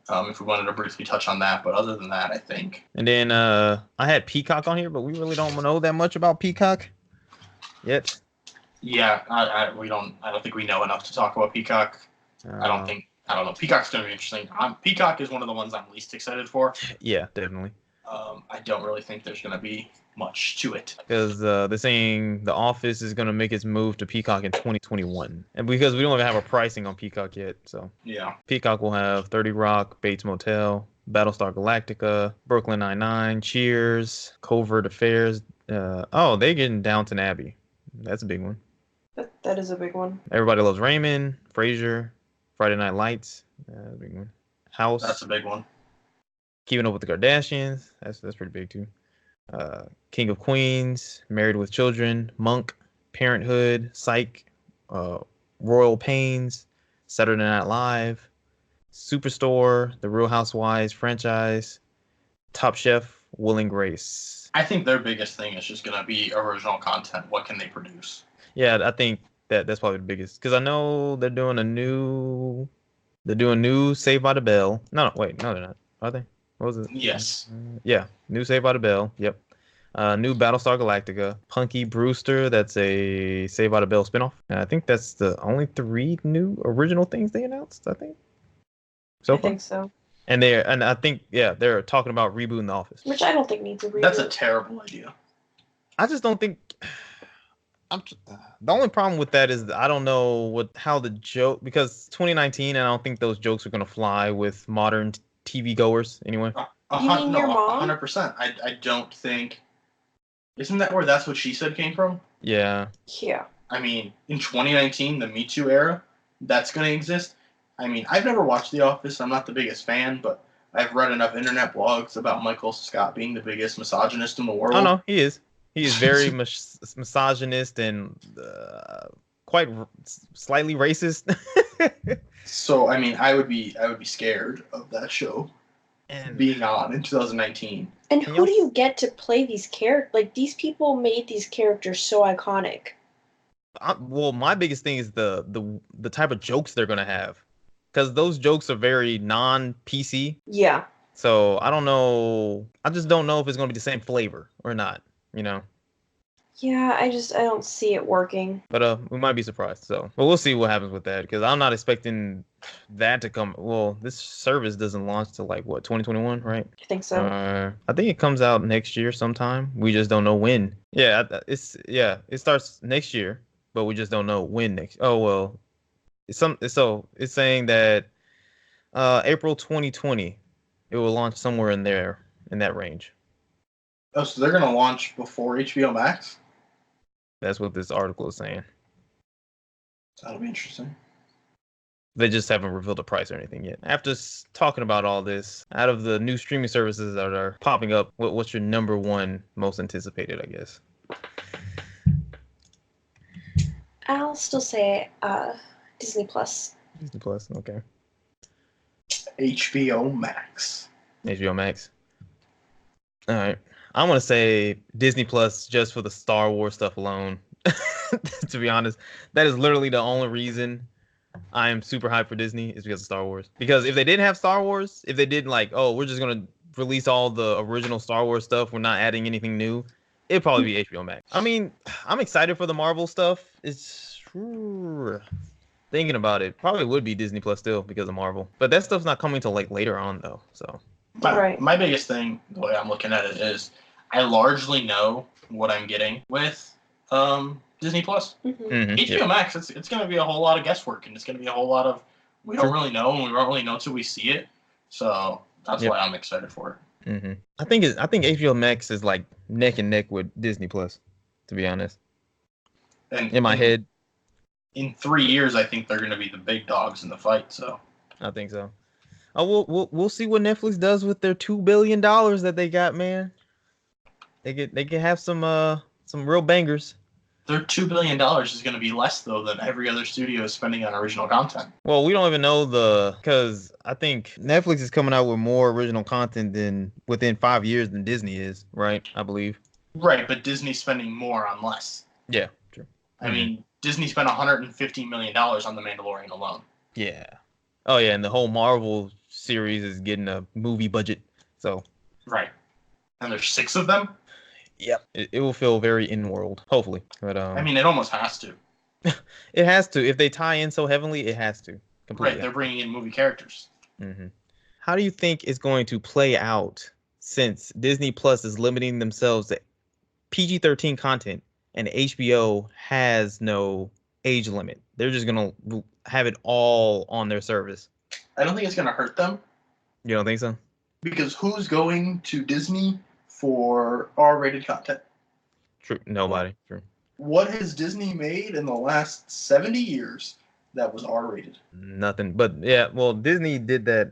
Speaker 2: If we wanted to briefly touch on that, but other than that, I think.
Speaker 1: And then I had Peacock on here, but we really don't know that much about Peacock yet.
Speaker 2: Yeah, I don't think we know enough to talk about Peacock. I don't know. Peacock's going to be interesting. Peacock is one of the ones I'm least excited for.
Speaker 1: Yeah, definitely.
Speaker 2: I don't really think there's going to be much to it.
Speaker 1: Because they're saying The Office is going to make its move to Peacock in 2021. And because we don't even have a pricing on Peacock yet. So
Speaker 2: yeah,
Speaker 1: Peacock will have 30 Rock, Bates Motel, Battlestar Galactica, Brooklyn Nine-Nine, Cheers, Covert Affairs. They're getting Downton Abbey. That's a big one.
Speaker 3: That is a big one.
Speaker 1: Everybody Loves Raymond, Frasier, Friday Night Lights. That's a big one. House.
Speaker 2: That's a big one.
Speaker 1: Keeping Up with the Kardashians. That's pretty big too. King of Queens, Married with Children, Monk, Parenthood, Psych, Royal Pains, Saturday Night Live, Superstore, The Real Housewives franchise, Top Chef, Will and Grace.
Speaker 2: I think their biggest thing is just going to be original content. What can they produce?
Speaker 1: Yeah, I think that's probably the biggest. Because I know they're doing new Saved by the Bell. No, wait, no, they're not. Are they? What was it?
Speaker 2: Yes.
Speaker 1: Yeah, new Saved by the Bell. Yep. New Battlestar Galactica. Punky Brewster. That's a Saved by the Bell spinoff. And I think that's the only 3 new original things they announced. I think.
Speaker 3: I think so.
Speaker 1: And I think they're talking about rebooting The Office,
Speaker 3: which I don't think needs a reboot.
Speaker 2: That's a terrible idea.
Speaker 1: I just don't think. The only problem with that is I don't know how the joke, because 2019, and I don't think those jokes are gonna fly with modern TV goers anyway.
Speaker 3: You mean your mom?
Speaker 2: 100%. I don't think. Isn't that where That's What She Said came from?
Speaker 1: Yeah.
Speaker 3: Yeah.
Speaker 2: I mean, in 2019, the Me Too era, that's gonna exist. I mean, I've never watched The Office. I'm not the biggest fan, but I've read enough internet blogs about Michael Scott being the biggest misogynist in the world.
Speaker 1: Oh no, he is. He is very misogynist and quite slightly racist.
Speaker 2: So I mean, I would be scared of that show and being on in 2019.
Speaker 3: And who do you get to play these characters? Like, these people made these characters so iconic.
Speaker 1: Well, my biggest thing is the type of jokes they're gonna have, because those jokes are very non-PC.
Speaker 3: Yeah.
Speaker 1: So I don't know. I just don't know if it's gonna be the same flavor or not. You know.
Speaker 3: Yeah, I don't see it working.
Speaker 1: But we might be surprised. So, but we'll see what happens with that because I'm not expecting that to come. Well, this service doesn't launch till like what 2021, right?
Speaker 3: I think so.
Speaker 1: I think it comes out next year sometime. We just don't know when. Yeah, it starts next year, but we just don't know when next. Oh well, it's saying that April 2020, it will launch somewhere in there in that range.
Speaker 2: Oh, so they're gonna launch before HBO Max?
Speaker 1: That's what this article is saying.
Speaker 2: That'll be interesting.
Speaker 1: They just haven't revealed the price or anything yet. After talking about all this, out of the new streaming services that are popping up, what's your number one most anticipated, I guess?
Speaker 3: I'll still say Disney Plus.
Speaker 1: Disney Plus, okay.
Speaker 2: HBO Max.
Speaker 1: HBO Max. All right. I'm going to say Disney Plus just for the Star Wars stuff alone. To be honest, that is literally the only reason I am super hyped for Disney is because of Star Wars. Because if they didn't have Star Wars, if they didn't like, oh, we're just going to release all the original Star Wars stuff, we're not adding anything new, it'd probably be HBO Max. I mean, I'm excited for the Marvel stuff. It's thinking about it, probably would be Disney Plus still because of Marvel. But that stuff's not coming till like later on though. So
Speaker 2: my biggest thing, the way I'm looking at it, is I largely know what I'm getting with Disney Plus. HBO Max, it's going to be a whole lot of guesswork, and it's going to be a whole lot of we don't really know, and we don't really know till we see it. So that's why I'm excited for it.
Speaker 1: I think HBO Max is like neck and neck with Disney Plus, to be honest. And in my head,
Speaker 2: in 3 years, I think they're going to be the big dogs in the fight. So
Speaker 1: I think so. Oh, we'll see what Netflix does with their $2 billion that they got, man. They can have some real bangers.
Speaker 2: Their $2 billion is going to be less though than every other studio is spending on original content.
Speaker 1: Well, we don't even know because I think Netflix is coming out with more original content than within 5 years than Disney is, right? I believe.
Speaker 2: Right, but Disney's spending more on less.
Speaker 1: Yeah, true.
Speaker 2: I mean, Disney spent $150 million on The Mandalorian alone.
Speaker 1: Yeah. Oh yeah, and the whole Marvel series is getting a movie budget, so.
Speaker 2: Right. And there's 6 of them.
Speaker 1: Yep. It will feel very in-world, hopefully. But
Speaker 2: I mean, it almost has to.
Speaker 1: It has to. If they tie in so heavily, it has to.
Speaker 2: Completely. Right, they're bringing in movie characters.
Speaker 1: How do you think it's going to play out since Disney Plus is limiting themselves to PG-13 content and HBO has no age limit? They're just going to have it all on their service.
Speaker 2: I don't think it's going to hurt them.
Speaker 1: You don't think so?
Speaker 2: Because who's going to Disney for R-rated content?
Speaker 1: True. Nobody. True.
Speaker 2: What has Disney made in the last 70 years that was R-rated?
Speaker 1: Nothing. But yeah, well, Disney did that.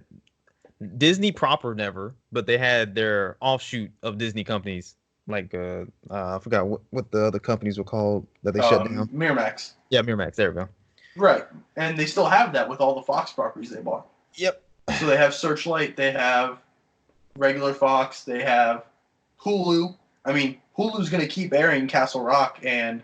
Speaker 1: Disney proper never, but they had their offshoot of Disney companies. Like I forgot what the other companies were called that they shut down.
Speaker 2: Miramax.
Speaker 1: Yeah, Miramax. There we go.
Speaker 2: Right, and they still have that with all the Fox properties they bought.
Speaker 1: Yep.
Speaker 2: So they have Searchlight, they have regular Fox, they have Hulu. I mean, Hulu's going to keep airing Castle Rock and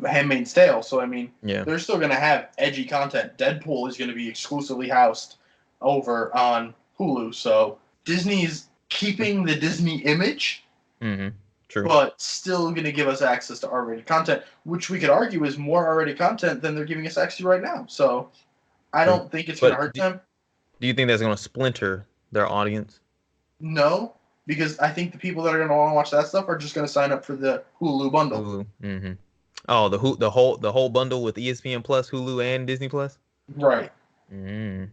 Speaker 2: Handmaid's Tale. So I mean, they're still going to have edgy content. Deadpool is going to be exclusively housed over on Hulu. So Disney's keeping the Disney image,
Speaker 1: True.
Speaker 2: but still going to give us access to R-rated content, which we could argue is more R-rated content than they're giving us access to right now. So I don't think it's going to hurt them.
Speaker 1: Do you think that's going to splinter their audience?
Speaker 2: No, because I think the people that are going to want to watch that stuff are just going to sign up for the Hulu bundle.
Speaker 1: Hulu. Oh, the whole bundle with ESPN Plus, Hulu, and Disney Plus.
Speaker 2: Right.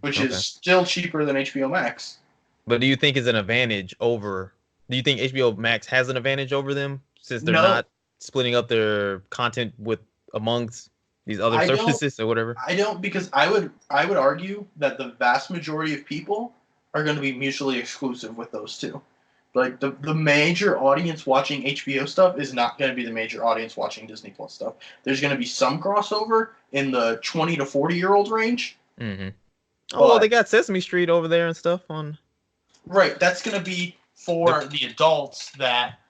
Speaker 2: Which is still cheaper than HBO Max.
Speaker 1: But do you think it's an advantage over? Do you think HBO Max has an advantage over them since they're not splitting up their content with amongst these other services or whatever?
Speaker 2: I don't, because I would argue that the vast majority of people are going to be mutually exclusive with those two. Like the major audience watching HBO stuff is not going to be the major audience watching Disney Plus stuff. There's going to be some crossover in the 20 to 40-year-old range.
Speaker 1: Oh, well, they got Sesame Street over there and stuff on.
Speaker 2: Right, that's going to be for the adults that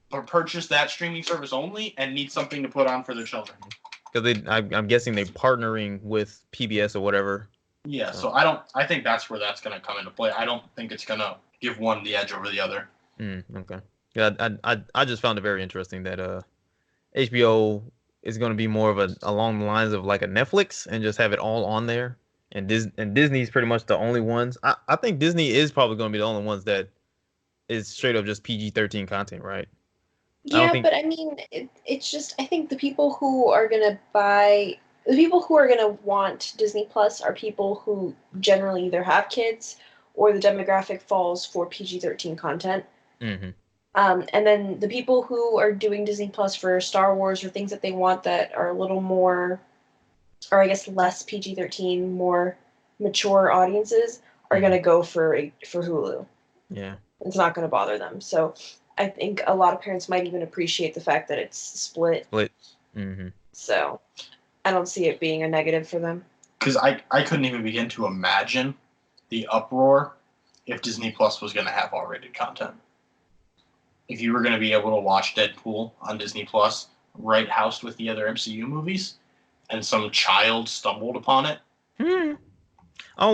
Speaker 2: purchase that streaming service only and need something to put on for their children.
Speaker 1: Because I'm guessing they're partnering with PBS or whatever
Speaker 2: Yeah, so I think that's where that's going to come into play. I don't think it's going to give one the edge over the other.
Speaker 1: Okay. Yeah, I just found it very interesting that HBO is going to be more of along the lines of like a Netflix and just have it all on there. And Disney's pretty much the only ones. I think Disney is probably going to be the only ones that is straight up just PG-13 content, right?
Speaker 3: Yeah, but I mean, it's just, I think the people who are going to want Disney Plus are people who generally either have kids or the demographic falls for PG-13 content.
Speaker 1: Mm-hmm.
Speaker 3: And then the people who are doing Disney Plus for Star Wars or things that they want that are a little more, or I guess less PG-13, more mature audiences are going to go for Hulu.
Speaker 1: Yeah.
Speaker 3: It's not going to bother them. So I think a lot of parents might even appreciate the fact that it's split.
Speaker 1: Mm-hmm.
Speaker 3: So I don't see it being a negative for them.
Speaker 2: Because I couldn't even begin to imagine the uproar if Disney Plus was going to have R-rated content. If you were going to be able to watch Deadpool on Disney Plus, right housed with the other MCU movies, and some child stumbled upon it.
Speaker 1: Oh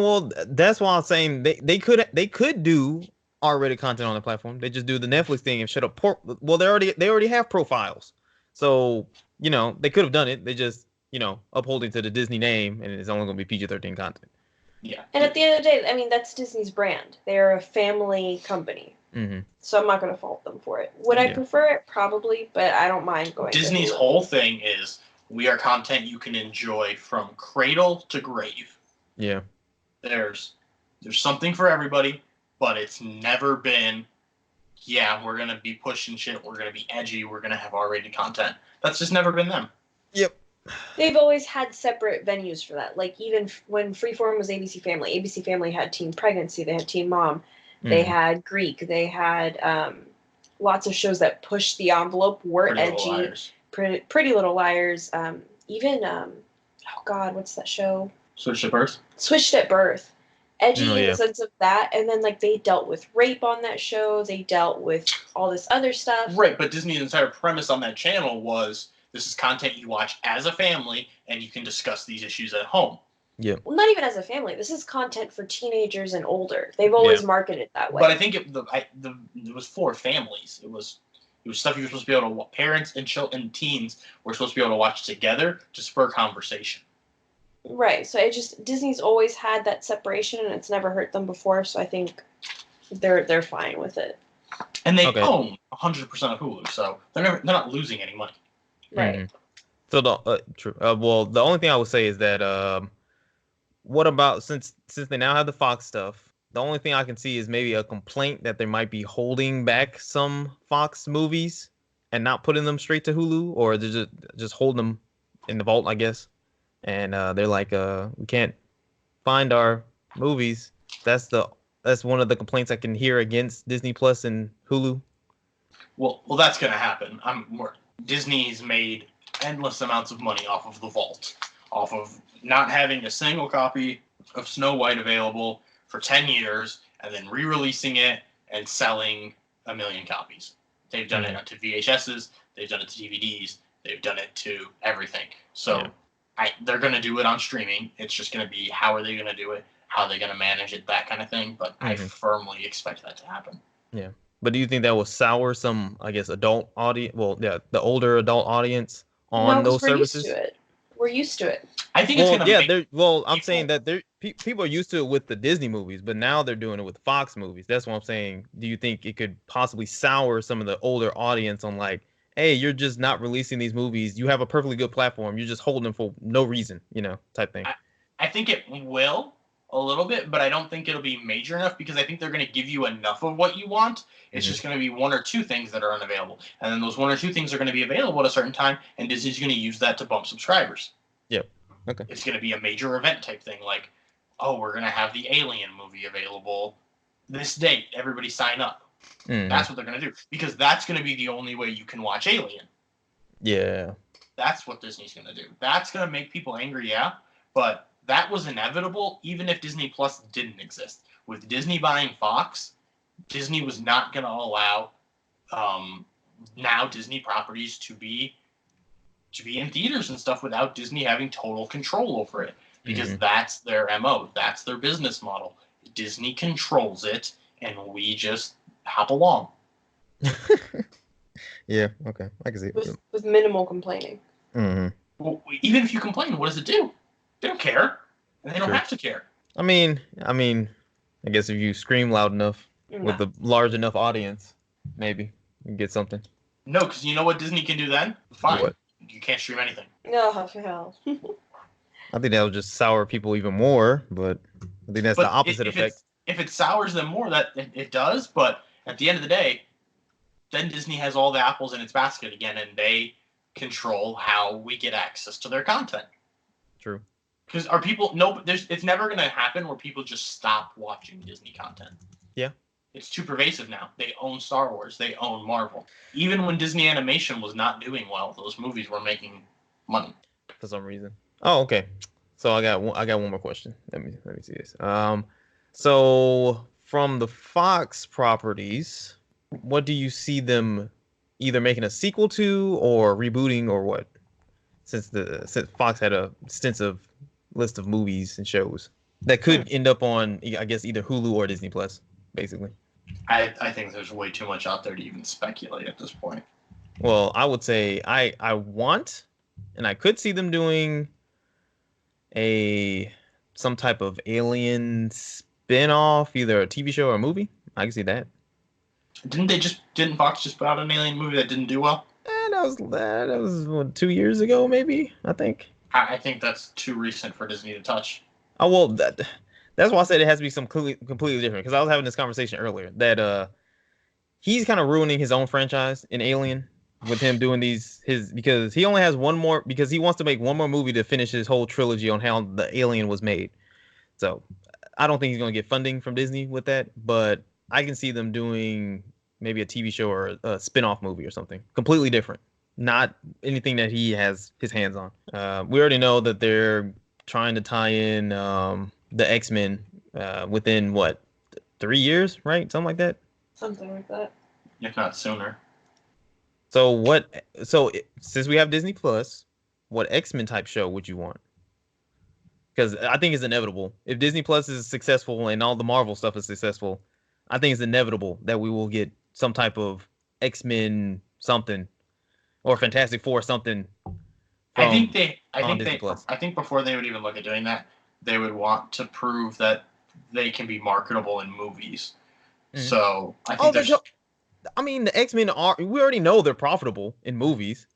Speaker 1: well, that's why I'm saying they could do R-rated content on the platform. They just do the Netflix thing and shut up. Well, they already have profiles, so they could have done it. They just upholding to the Disney name, and it's only going to be PG-13 content.
Speaker 2: Yeah.
Speaker 3: And at the end of the day, I mean, that's Disney's brand. They're a family company.
Speaker 1: Mm-hmm.
Speaker 3: So I'm not going to fault them for it. Would I prefer it? Probably, but I don't mind going.
Speaker 2: Disney's whole thing is we are content you can enjoy from cradle to grave.
Speaker 1: Yeah.
Speaker 2: There's something for everybody, but it's never been, we're going to be pushing shit, we're going to be edgy, we're going to have R-rated content. That's just never been them.
Speaker 1: Yep.
Speaker 3: They've always had separate venues for that. Like, even when Freeform was ABC Family had Teen Pregnancy, they had Teen Mom, they had Greek, they had lots of shows that pushed the envelope, were edgy. Pretty Little Liars. Even, oh God, what's that show?
Speaker 2: Switched at Birth?
Speaker 3: Switched at Birth. Edgy in the sense of that, and then like they dealt with rape on that show, they dealt with all this other stuff.
Speaker 2: Right, but Disney's entire premise on that channel was this is content you watch as a family, and you can discuss these issues at home.
Speaker 1: Yeah.
Speaker 3: Well, not even as a family. This is content for teenagers and older. They've always marketed that way.
Speaker 2: But I think it was for families. It was stuff you were supposed to be able to. Parents and teens were supposed to be able to watch together to spur conversation.
Speaker 3: Right. So Disney's always had that separation, and it's never hurt them before. So I think they're fine with it.
Speaker 2: And they own 100% of Hulu, so they're not losing any money.
Speaker 3: Right.
Speaker 1: Mm-hmm. So true. Well, the only thing I would say is that what about since they now have the Fox stuff? The only thing I can see is maybe a complaint that they might be holding back some Fox movies and not putting them straight to Hulu, or they're just holding them in the vault, I guess. And they're like, we can't find our movies. That's one of the complaints I can hear against Disney Plus and Hulu.
Speaker 2: Well, that's gonna happen. Disney's made endless amounts of money off of the vault, off of not having a single copy of Snow White available for 10 years, and then re-releasing it and selling 1 million copies. They've done it to VHSs, they've done it to DVDs, they've done it to everything. So they're going to do it on streaming. It's just going to be how are they going to do it, how are they going to manage it, that kind of thing. But I firmly expect that to happen.
Speaker 1: Yeah. But do you think that will sour some, I guess, adult audience? Well, yeah, the older adult audience on those services?
Speaker 3: We're used to it.
Speaker 2: I think it's going
Speaker 1: to I'm saying that people are used to it with the Disney movies, but now they're doing it with Fox movies. That's what I'm saying. Do you think it could possibly sour some of the older audience on like, hey, you're just not releasing these movies. You have a perfectly good platform. You're just holding them for no reason, type thing.
Speaker 2: I think it will a little bit, but I don't think it'll be major enough because I think they're going to give you enough of what you want. It's just going to be one or two things that are unavailable. And then those one or two things are going to be available at a certain time, and Disney's going to use that to bump subscribers.
Speaker 1: Yep. Okay.
Speaker 2: It's going to be a major event type thing like, oh, we're going to have the Alien movie available this date. Everybody sign up. That's what they're going to do because that's going to be the only way you can watch Alien.
Speaker 1: Yeah.
Speaker 2: That's what Disney's going to do. That's going to make people angry, but that was inevitable even if Disney Plus didn't exist. With Disney buying Fox, Disney was not going to allow now Disney properties to be in theaters and stuff without Disney having total control over it. because that's their MO. That's their business model. Disney controls it, and we just hop along.
Speaker 1: Yeah, okay. I can see it.
Speaker 3: With minimal complaining.
Speaker 1: Mm-hmm.
Speaker 2: Well, even if you complain, what does it do? They don't care. And they don't have to care.
Speaker 1: I mean, I guess if you scream loud enough with a large enough audience, maybe you can get something.
Speaker 2: No, because you know what Disney can do then? Fine.
Speaker 1: What?
Speaker 2: You can't stream anything.
Speaker 3: Oh, hell.
Speaker 1: I think that'll just sour people even more, but I think that's the opposite effect.
Speaker 2: If it sours them more, that it does, but at the end of the day, then Disney has all the apples in its basket again, and they control how we get access to their content.
Speaker 1: True.
Speaker 2: Because it's never going to happen where people just stop watching Disney content.
Speaker 1: Yeah.
Speaker 2: It's too pervasive now. They own Star Wars. They own Marvel. Even when Disney Animation was not doing well, those movies were making money.
Speaker 1: For some reason. Oh, okay. So I got one more question. Let me see this. So from the Fox properties, what do you see them either making a sequel to or rebooting or what? Since Fox had a extensive list of movies and shows that could end up on, I guess, either Hulu or Disney Plus, basically.
Speaker 2: I think there's way too much out there to even speculate at this point.
Speaker 1: Well, I would say I want, and I could see them doing some type of alien spin-off, either a TV show or a movie. I can see that.
Speaker 2: Didn't Fox just put out an alien movie that didn't do well?
Speaker 1: That was what, 2 years ago, maybe, I think.
Speaker 2: I think that's too recent for Disney to touch.
Speaker 1: Oh, well, that's why I said it has to be completely different, because I was having this conversation earlier that he's kind of ruining his own franchise in Alien with him doing because he only has one more, because he wants to make one more movie to finish his whole trilogy on how the Alien was made. So I don't think he's going to get funding from Disney with that, but I can see them doing maybe a TV show or a spin-off movie or something completely different. Not anything that he has his hands on. We already know that they're trying to tie in the X-Men within, 3 years, right? Something like that?
Speaker 3: Something like that.
Speaker 2: If not sooner.
Speaker 1: So since we have Disney Plus, what X-Men type show would you want? Because I think it's inevitable. If Disney Plus is successful and all the Marvel stuff is successful, I think it's inevitable that we will get some type of X-Men something or Fantastic Four something.
Speaker 2: I think before they would even look at doing that, they would want to prove that they can be marketable in movies. Mm-hmm. So I think
Speaker 1: the X-Men we already know they're profitable in movies.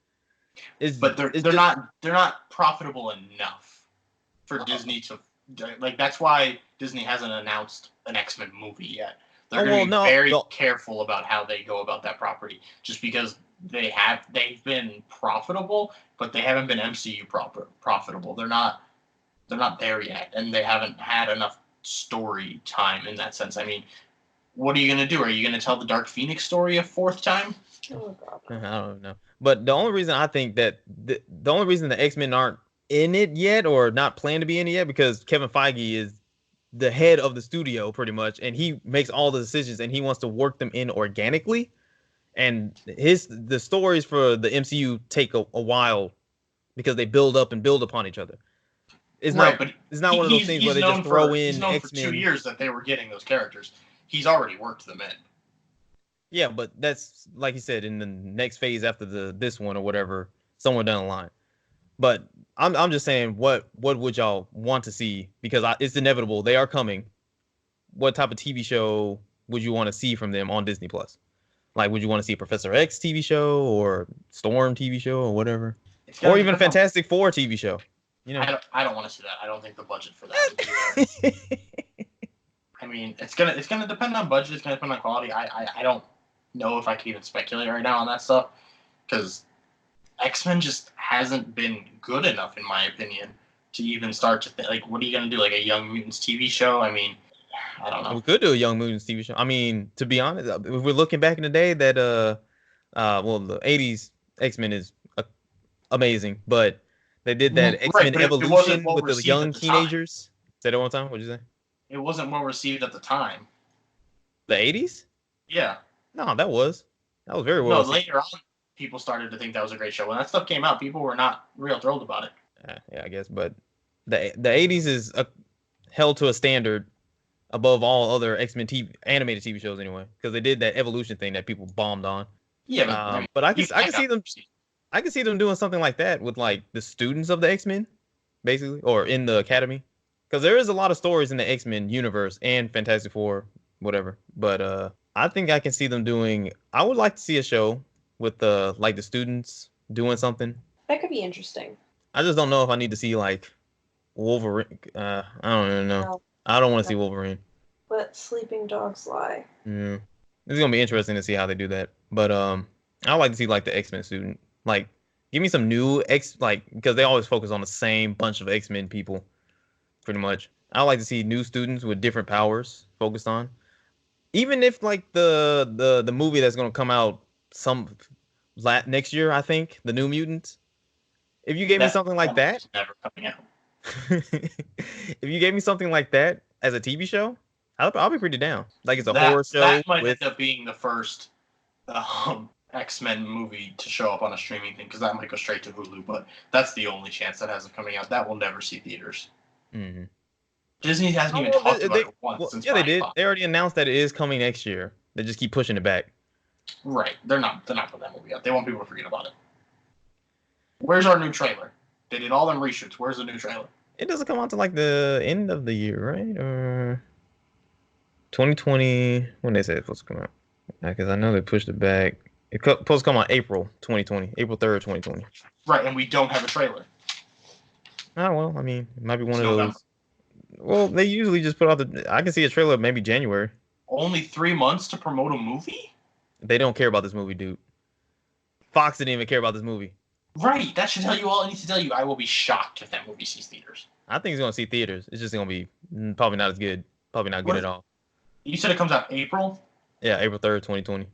Speaker 2: But they're not profitable enough for Disney to like. That's why Disney hasn't announced an X-Men movie yet. They're going to be very careful about how they go about that property, just because they've been profitable, but they haven't been MCU profitable. They're not there yet, and they haven't had enough story time in that sense. I mean, what are you going to do? Are you going to tell the Dark Phoenix story a fourth time?
Speaker 3: Oh, God.
Speaker 1: I don't know. But the only reason I think that the only reason the X-Men aren't in it yet or not planned to be in it yet, because Kevin Feige is the head of the studio pretty much, and he makes all the decisions, and he wants to work them in organically. And the stories for the MCU take a while because they build up and build upon each other. It's not one of those things where they just throw in
Speaker 2: X-Men. For 2 years that they were getting those characters. He's already worked them in.
Speaker 1: Yeah, but that's, like you said, in the next phase after this one or whatever, somewhere down the line. But I'm just saying, what would y'all want to see? Because it's inevitable. They are coming. What type of TV show would you want to see from them on Disney Plus? Like, would you want to see a Professor X TV show or Storm TV show or whatever? Or even a Fantastic Four TV show? You know,
Speaker 2: I don't want to see that. I don't think the budget for that. I mean, it's gonna depend on budget. It's gonna depend on quality. I don't know if I can even speculate right now on that stuff, because X-Men just hasn't been good enough, in my opinion, to even start to think, like, what are you gonna do? Like a Young Mutants TV show? I mean, I don't know.
Speaker 1: We could do a Young Mutants TV show. I mean, to be honest, if we're looking back in the day, that the 80s X-Men is amazing, but they did that X-Men Evolution with the young teenagers. Say that one time. What'd you say?
Speaker 2: It wasn't well received at the time.
Speaker 1: The 80s?
Speaker 2: Yeah.
Speaker 1: No, that was very well.
Speaker 2: No, later on, people started to think that was a great show. When that stuff came out, people were not real thrilled about it.
Speaker 1: Yeah, I guess, but the 80s is held to a standard above all other X-Men animated TV shows anyway, because they did that evolution thing that people bombed on.
Speaker 2: Yeah,
Speaker 1: but I can see them. I can see them doing something like that with like the students of the X-Men, basically, or in the Academy, because there is a lot of stories in the X-Men universe and Fantastic Four, whatever. But I think I can see them doing. I would like to see a show with like the students doing something.
Speaker 3: That could be interesting.
Speaker 1: I just don't know if I need to see like Wolverine. I don't even know. No. I don't want to see Wolverine.
Speaker 3: Let sleeping dogs lie.
Speaker 1: Yeah, it's gonna be interesting to see how they do that. But I would like to see like the X-Men student. Like, give me some new because they always focus on the same bunch of X-Men people, pretty much. I would like to see new students with different powers focused on. Even if like the movie that's gonna come out next year, I think, the New Mutants. If you gave me something like that,
Speaker 2: never coming out.
Speaker 1: If you gave me something like that as a TV show, I'll be pretty down. Like it's a horror show. That
Speaker 2: might end up being the first X-Men movie to show up on a streaming thing, because that might go straight to Hulu. But that's the only chance that has it coming out. That will never see theaters.
Speaker 1: Mm-hmm.
Speaker 2: Disney hasn't even talked about it once since.
Speaker 1: Yeah, they did. They already announced that it is coming next year. They just keep pushing it back.
Speaker 2: Right. They're not putting that movie out. They want people to forget about it. Where's our new trailer? They did all them reshoots. Where's the new trailer?
Speaker 1: It doesn't come out to like the end of the year, right? Or 2020. When they say it's supposed to come out? Because I know they pushed it back. It's supposed to come out April 2020, April 3rd, 2020.
Speaker 2: Right, and we don't have a trailer.
Speaker 1: Oh well, I mean, it might be one of those. Well, they usually just put out I can see a trailer maybe January.
Speaker 2: Only 3 months to promote a movie?
Speaker 1: They don't care about this movie, dude. Fox didn't even care about this movie.
Speaker 2: Right, that should tell you all I need to tell you. I will be shocked if that movie sees theaters.
Speaker 1: I think it's going to see theaters. It's just going to be probably not as good. Probably not good at all.
Speaker 2: You said it comes out April?
Speaker 1: Yeah, April 3rd, 2020.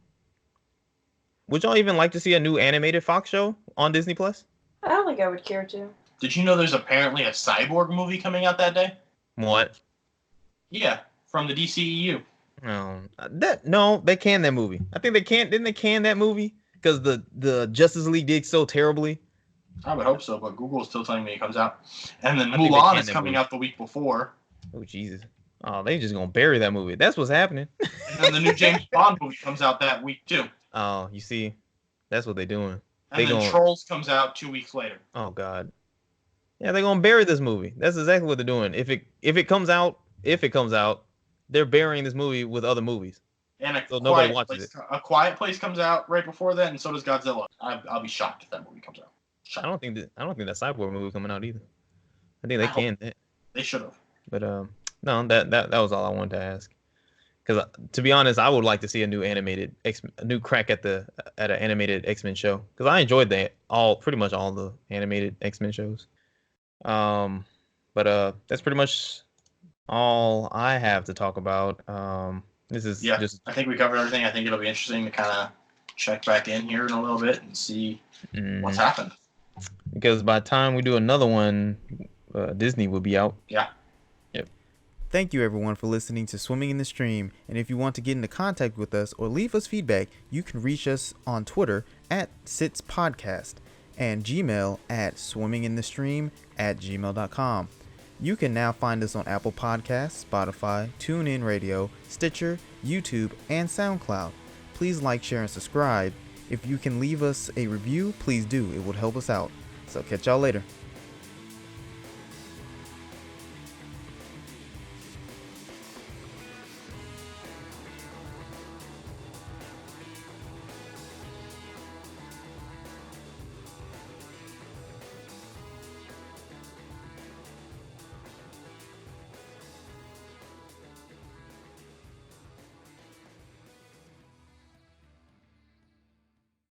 Speaker 1: Would y'all even like to see a new animated Fox show on Disney Plus?
Speaker 3: I don't think I would care to.
Speaker 2: Did you know there's apparently a Cyborg movie coming out that day?
Speaker 1: What?
Speaker 2: Yeah, from the DCEU.
Speaker 1: No, they canned that movie. I think didn't they can that movie? Because the Justice League did so terribly.
Speaker 2: I would hope so, but Google is still telling me it comes out. And then Mulan is coming out the week before.
Speaker 1: Oh, Jesus. Oh, they just going to bury that movie. That's what's happening.
Speaker 2: And then the new James Bond movie comes out that week, too.
Speaker 1: Oh, you see? That's what they're doing.
Speaker 2: And then Trolls comes out 2 weeks later.
Speaker 1: Oh, God. Yeah, they're going to bury this movie. That's exactly what they're doing. If it comes out, they're burying this movie with other movies.
Speaker 2: And
Speaker 1: so nobody watches it.
Speaker 2: A Quiet Place comes out right before that, and so does Godzilla. I'll be shocked if that movie comes out. Shocked.
Speaker 1: I don't think that Cyborg movie coming out either. I think they can.
Speaker 2: They should have.
Speaker 1: But no, that was all I wanted to ask. Because to be honest, I would like to see a new crack at an animated X-Men show. Because I enjoyed pretty much all the animated X-Men shows. But that's pretty much all I have to talk about. This is
Speaker 2: I think we covered everything. I think it'll be interesting to kind of check back in here in a little bit and see what's happened.
Speaker 1: Because by the time we do another one, Disney will be out.
Speaker 2: Yeah.
Speaker 1: Yep.
Speaker 4: Thank you everyone for listening to Swimming in the Stream. And if you want to get into contact with us or leave us feedback, you can reach us on Twitter at S.I.T.S Podcast and Gmail at swimminginthestream@gmail.com. You can now find us on Apple Podcasts, Spotify, TuneIn Radio, Stitcher, YouTube, and SoundCloud. Please like, share, and subscribe. If you can leave us a review, please do. It would help us out. So catch y'all later.